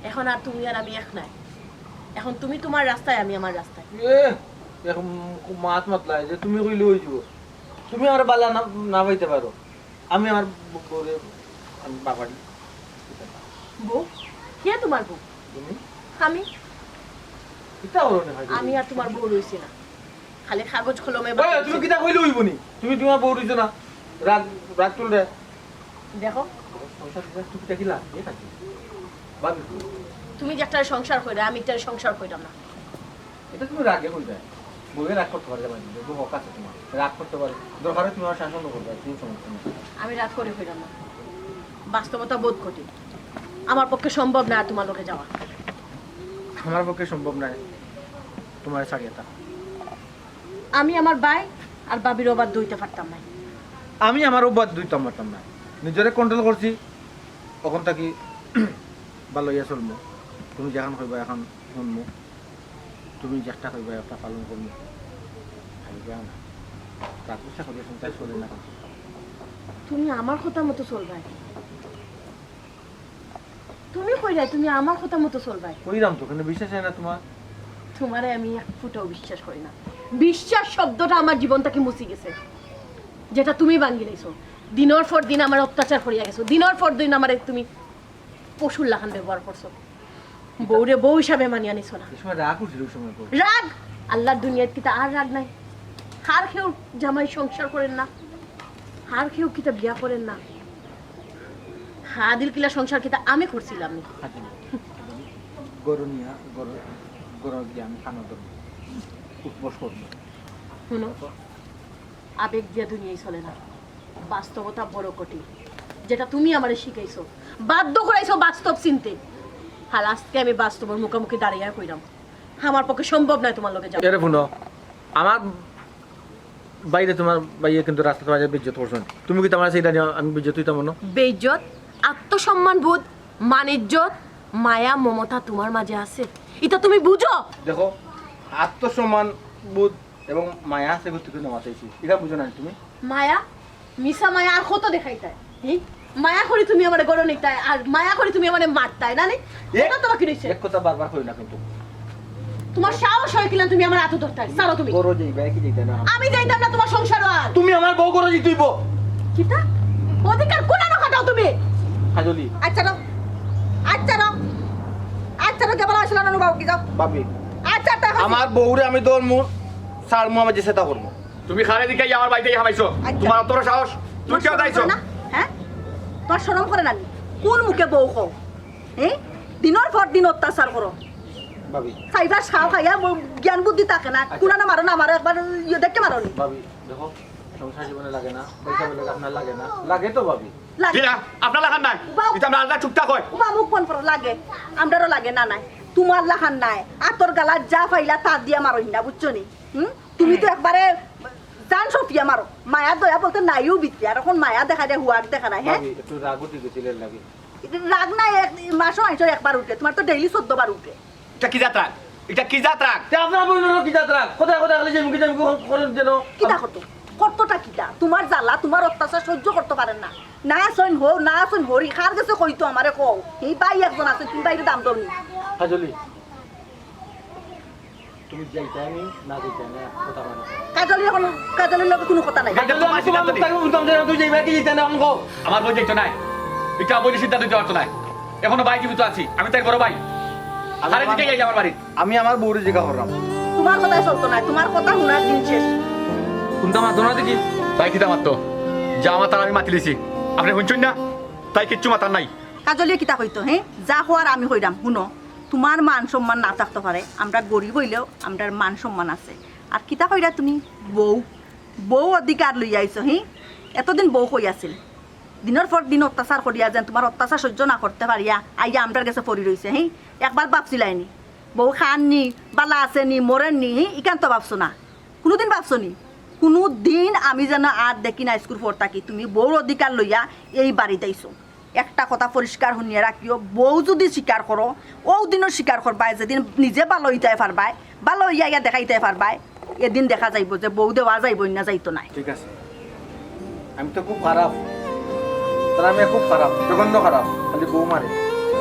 এখন আর তুমি আর আমি এক নাই এখন তুমি তোমার রাস্তায় আমি আমার রাস্তায় এখন মাত মাতলাই যে তুমি কইলে হয়ে যাব তুমি আমার বালা না পাইতে পারো আমি আমার বউরে আমি বাবাড়ি বউ কে তোমার বউ তুমি আমি কিতা হলো না ভাই আমি আর তোমার বউ রইছি না খালি কাগজ কলমে তুমি কিতা কইলে হইব নি তুমি তোমার বউ রইছো না রাগ রাগ তুল রে দেখো সংসার টুকিটাকি লাগে থাকে ভাবি তুমি যে একটা সংসার কইরা আমি একটা সংসার কইরাম না এটা তুমি রাগে কই যায় বউয়ে রাগ করতে পারে মানে বউ হক আছে তোমার রাগ করতে পারে দরকারে তুমি আমার শাসন করবে কোনো সমস্যা নেই আমি রাগ করে কইরাম না বাস্তবতা বোধ করি আমার পক্ষে সম্ভব না তোমার লোকে যাওয়া আমার পক্ষে সম্ভব নয় তোমার ছাড়িয়ে তা আমি আমার ভাই আর বাবির ওবার দইতে পারতাম না আমি আমার বাদ দুইতাম পারতাম না নিজেরে কন্ট্রোল করছি তখন থাকি ভালো ইয়ে চলবো তুমি যেখান কইবা এখন শুনবো তুমি যেটা কইবা একটা পালন করবো ভাবিবা না তার পয়সা করে সংসার চলে না তুমি আমার কথা মতো চলবাই তুমি কইরাই তুমি আমার কথা মতো চলবাই কইরাম তো কিন্তু বিশ্বাস হয় না তোমার তোমারে আমি এক ফুটাও বিশ্বাস করি না বিশ্বাস শব্দটা আমার জীবনটাকে মুছি গেছে, যেটা তুমি ভাঙ্গি লাইছো। দিনের পর দিন আমার অত্যাচার করিয়া গেছো, দিনের পর দিন আমার তুমি পশুর লাহান ব্যবহার করছো। বউরে বউ হিসাবে মানিয়া নিছো না। এই সময় রাগ উঠছিল ওই সময় পর। রাগ আল্লাহর দুনিয়ার কিতা আর রাগ নাই? হার খেয়েও জামাই সংসার করেন না, হার খেয়েও কিতা বিয়া করেন না। হাদিল কিলা সংসার কিতা আমি করছিলাম না। গরু নিয়ে গরু দিয়ে আমি খানা দেবো, উপবাস করবো। শুনো, আবেগ দিয়ে দুনিয়ায় চলে না, বাস্তবতা বড় কঠিন। যেটা তুমি আমারে শিখাইছো, বাধ্য করাইছো বাস্তব চিনতে। হাল আজকে আমি বাস্তবের মুখোমুখি দাঁড়িয়ে কইলাম, আমার পক্ষে সম্ভব নয় তোমার লোকে যাওয়া। এরে শুনো, আমার বাইরে তোমার বাইরে কিন্তু রাস্তা তোমার বিজ্জত করছেন, তুমি কি তোমার সেইটা নিয়ে আমি বিজ্জত হইতাম মনে? বেইজ্জত, আত্মসম্মান বোধ, মানিজ্জত, মায়া মমতা তোমার মাঝে আছে, এটা তুমি বুঝো? দেখো, আত্মসম্মান বোধ এবং মায়া আছে থেকে নামাতেছি, এটা বুঝো না তুমি? মায়া মিশা মায়া আর কত দেখাইতায়? মায়া করি তুমি আমারে গড় নিতায়, আর মায়া করি তুমি আমারে মারতায় না? এটা তোমার কি হইছে? এক কথা বারবার কই না কিন্তু। তোমার সাহস হয় কিনা তুমি আমার হাত ধরতাই? ছাড়ো তুমি। গরু যাইবে কি যাইতে না? আমি যাইতাম না তোমার সংসার আর। তুমি আমার বউ গরু জিতইব। কিতা অধিকার কোনা না কাটাও তুমি? হাজলি আচ্ছা দাও, আচ্ছা দাও, আচ্ছা দাও, কেবল আসলে না বাবু কি যাও ভাবি, আচ্ছা টাকা আমার বউরে আমি তোর মুখ সার মু আমার যেটা করব। তুমি খালে দিকে আমার বাড়িতে হামাইছো, তোমার অত বড় সাহস, তুমি কেউ দাইছো? হ্যাঁ, তোর শরম করে না? কোন মুখে বউ কও? দিনের পর দিন অত্যাচার করো, ভাবি খাইবা খাও, খাইয়া জ্ঞান বুদ্ধি থাকে না, কোনা না মারো না, মারো একবার দেখে মারো নি। ভাবি দেখো, সংসার জীবনে লাগে না, পয়সা বলে আপনার লাগে না, লাগে তো ভাবি। লাগে কি না আপনার লাগান নাই? এটা আমরা আলাদা চুপটা কয়। উবা মুখ ফোন করো, লাগে আমরারও লাগে না নাই, তোমার লাখান নাই, আতর গালা যা পাইলা তা দিয়া মারো না, বুঝছো নি? তুমি তো একবারে জান সফিয়া মারো, মায়া দয়া বলতে নাইও বিত্তি, আর এখন মায়া দেখা যায় হুয়াক দেখা নাই। হ্যাঁ, ভাবি একটু রাগ উঠে গেছিল লাগে। রাগ নাই, মাসও আইসো একবার উঠে, তোমার তো ডেইলি 14 বার উঠে। এটা কি যাত্রা? এটা কি যাত্রা? তে আপনার বই নরো কি যাত্রা? কোথায় কোথায় গেলে যে মুখে যে করেন যেন কিতা করতো কর্তটা কিতা? তোমার জ্বালা তোমার অত্যাচার সহ্য করতে পারেন না, না সইন হো না সইন হরি খার গেছে কইতো আমারে কও, এই বাই একজন আছে, তুমি বাইরে দাম দৌনি। হাজলি তুমি যাইতে আমি না যাইতে না কথা মানে কাজলি এখন কাজলির লগে কোনো কথা নাই। কাজল তোমার সিদ্ধান্ত নেই। তুই যাইবে কি যাইতে না অঙ্ক আমার বই দেখতো নাই, এটা বই সিদ্ধান্ত দিতে পারতো নাই। এখনো ভাই জীবিত আছি, আমি তাই বড় ভাই। খালে দিকে যাই আমার বাড়ি। আমি আমার বউরে জিজ্ঞাসা করলাম, তোমার কথাই চলতো না, তোমার কথা শোনার দিন শেষ। কোনটা মাত্র না দেখি তাই কিতা মাত্র যা মাতার আমি মাতি লিছি, আপনি শুনছেন না? তাই কিচ্ছু মাতার নাই। কাজলিয়ে কিতা কইতো, যা হওয়ার আমি হইরাম। শুনো, তোমার মান সম্মান না থাকতে পারে, আমরা গরিব হইলেও আমরার মান সম্মান আছে। আর কিতা কইরা তুমি বউ বউ অধিকার লই আইছো। এতদিন বউ কই আছিল, দিনের পর দিন অত্যাচার করিয়া যেন তোমার অত্যাচার সহ্য না করতে পারিয়া আইয়া আমরার কাছে পড়ি রইছে। একবার ভাবছিলাইনি বউ খাননি, বালা আসেনি, মরেননি? ইকান তো ভাবছো না, কোনোদিন ভাবছো নি? কোনো দিন আমি যেন আর দেখি না স্কুল পড় থাকি তুমি বউর অধিকার লইয়া এই বাড়িতে আইছো। একটা কথা পরিষ্কার শুনিয়ে রাখিও, বউ যদি স্বীকার করো ও দিনও স্বীকার করবাই, যেদিন নিজে ভালো হইতে পারবাই, ভালো হইয়া ইয়া দেখাইতে পারবাই, এদিন দেখা যাইব যে বউ দেওয়া যাইব না যাইতো নাই। ঠিক আছে, আমি তো খুব খারাপ, তারা আমি খুব খারাপ, জঘন্য খারাপ, খালি বউ মারে।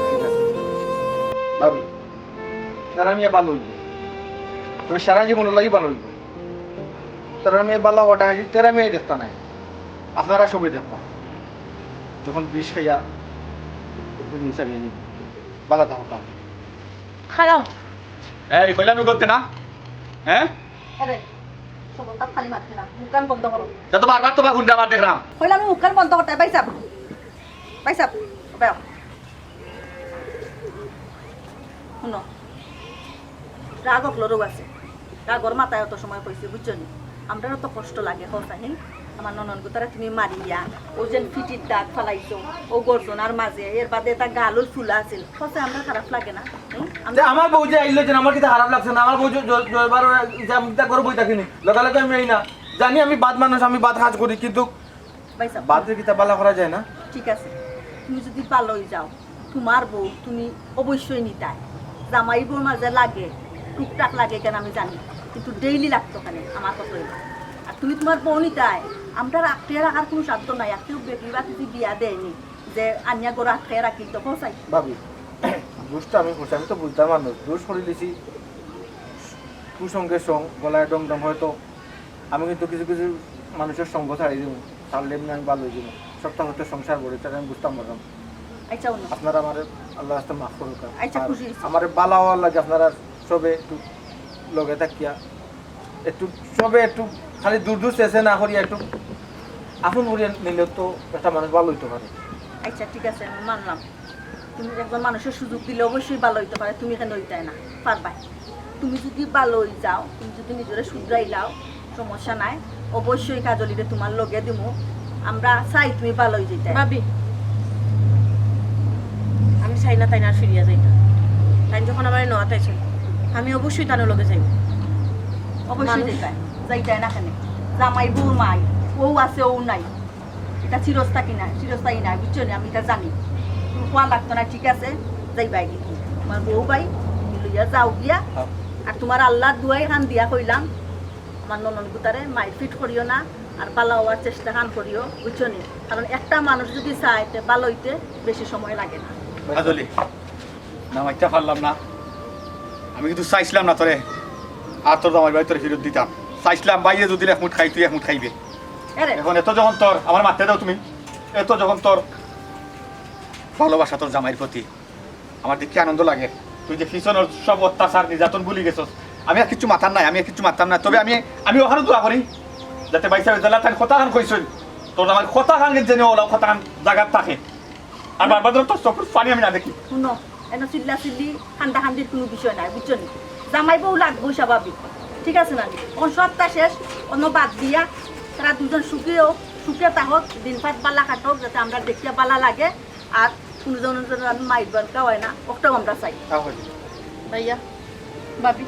ঠিক আছে ভাবি, তারা আমি ভালো হইব, তুমি সারা জীবন লাগি ভালো হইব, তারা আমি ভালো হওয়াটা তারা আমি দেখতে নাই, আপনারা সবই দেখবো। যখন বিষ খাইয়া নিচা নিয়ে নিব বালা থাকো কাম খারাপ এই কইলাম করতে না? হ্যাঁ, আরে সবটা খালি মারতে না, মুখকান বন্ধ করো। যা তো বারবার তোমার গুন্ডা মার দেখলাম। কইলাম আমি মুখকান বন্ধ করতে, বাইসাব বাইসাব বেও। শুনো, রাগ অকলরও আছে, রাগর মাথায় অত সময় কইছে, বুঝছো নি? আমরারও তো কষ্ট লাগে হসা। আমার ননন গোতারা তুমি মারিয়া ও যেন ফিটির দাগ ফালাইছো ও গর্জনার মাঝে, এর বাদে এটা গালুল ফুলা আছিল, হসে আমরা খারাপ লাগে না? আমার বউ যে আইলো যে আমার কিন্তু খারাপ লাগছে না, আমার বউ জয়বার ইচ্ছা করে বই থাকিনি লগালে আমি এই না জানি, আমি বাদ মানুষ, আমি বাদ কাজ করি, কিন্তু বাইসাব বাদের কিতা বালা করা যায় না। ঠিক আছে, তুমি যদি ভালোই যাও, তোমার বউ তুমি অবশ্যই নিতাই, জামাই বউর মাঝে লাগে টুকটাক লাগে কেন আমি জানি, কিন্তু ডেইলি লাগতো কেন আমার কথা হইল। আর তুমি তোমার বউ নিতাই, আমরা আটকে রাখার কোনো সাধ্য নাই, আত্মীয় বেটি বা কিছু বিয়া দেয়নি যে আনিয়া গরু আটকে রাখি তো পৌঁছাই। ভাবি দোষটা আমি করছি, আমি তো বুঝতাম মানুষ দোষ করে দিছি, কুসঙ্গের সঙ্গ গলায় ডমডম হয়তো আমি কিন্তু কিছু কিছু মানুষের সঙ্গ ছাড়িয়ে দিব ছাড়লে এমনি আমি ভালো হয়ে যাব সপ্তাহ হতে সংসার বলে তাহলে আমি বুঝতাম পারলাম আচ্ছা অন্য আপনারা আমার আল্লাহ রাস্তা মাফ করুক আচ্ছা, খুশি হইছি। আমার বালা হওয়ার লাগে আপনারা সবে একটু লগে থাকিয়া একটু সবে একটু খালি দূর দূর চেষ্টা না করিয়া একটু আপন করিয়া নিলেও তো একটা মানুষ ভালো হইতে পারে আচ্ছা ঠিক আছে আমি মানলাম তুমি একজন মানুষের সুযোগ দিলে অবশ্যই ভালো হইতে পারে তুমি এখানে হইতে না পারবাই তুমি যদি ভালো হয়ে যাও তুমি যদি নিজেরে শুধরাই লাও সমস্যা নাই অবশ্যই কাজলিরে তোমার লগে দিমু আমরা চাই তুমি ভালো হয়ে যেতে ভাবি আমি চাই না তাই না আর ফিরিয়া যাই না তাই যখন আমার নোয়াতে আছে আমি অবশ্যই তার লগে যাইব অবশ্যই মানুষ- যেতে যাইতে না কেন জামাই বউ মাই ও আছে ও নাই এটা চিরস্থায়ী না চিরস্থায়ী না বুঝছো না আমি এটা জানি তুমি খোয়া লাগতো না ঠিক আছে যাইবাই কিন্তু তোমার বউ ভাই তুমি লইয়া যাও গিয়া আর তোমার আল্লাহ দুয়াই খান দিয়া কইলাম আমার ননন গুতারে মাইর ফিট করিও না আর ভালো হওয়ার চেষ্টা খান করিও বুঝছো নি কারণ একটা মানুষ যদি চায় তে ভালো হইতে বেশি সময় লাগে না কাজলি নামাইতে পারলাম না আমি কিন্তু চাইছিলাম না তোরে আর তোর জামাই ভাই তোর ফেরত দিতাম চাইছিলাম বাইরে যদি এক মুঠ খাই তুই এক মুঠ খাইবে এরে এখন এত যখন তোর আমার মারতে দাও তুমি এত যখন তোর ভালোবাসা তোর জামাইয়ের প্রতি আমার দেখি আনন্দ লাগে তুই যে পিছনের সব অত্যাচার নির্যাতন ভুলি গেছস আমি আর কিছু মাথার নাই আমি আর কিছু মারতাম না তবে আমি ওখানে দোয়া করি যাতে বাইসা জেলা তার কথা খান কইসই তোর আমার কথা খান জেনে ওলাও কথা খান জায়গার থাকে আর বারবার তোর চোখের পানি আমি না দেখি শুনো এনে চিল্লা চিল্লি ঠান্ডা খান্দির কোনো বিষয় নাই বুঝছো নি জামাই বউ লাগবোই স্বাভাবিক ঠিক আছে না অন সবটা শেষ অন্য বাদ দিয়া তারা দুজন সুখে থাকক দিন পাত বালা কাটক যাতে আমরা দেখিয়া বালা লাগে আর কোনোজন মাইর বানকা হয় না ওটাও আমরা চাই ভাইয়া ভাবি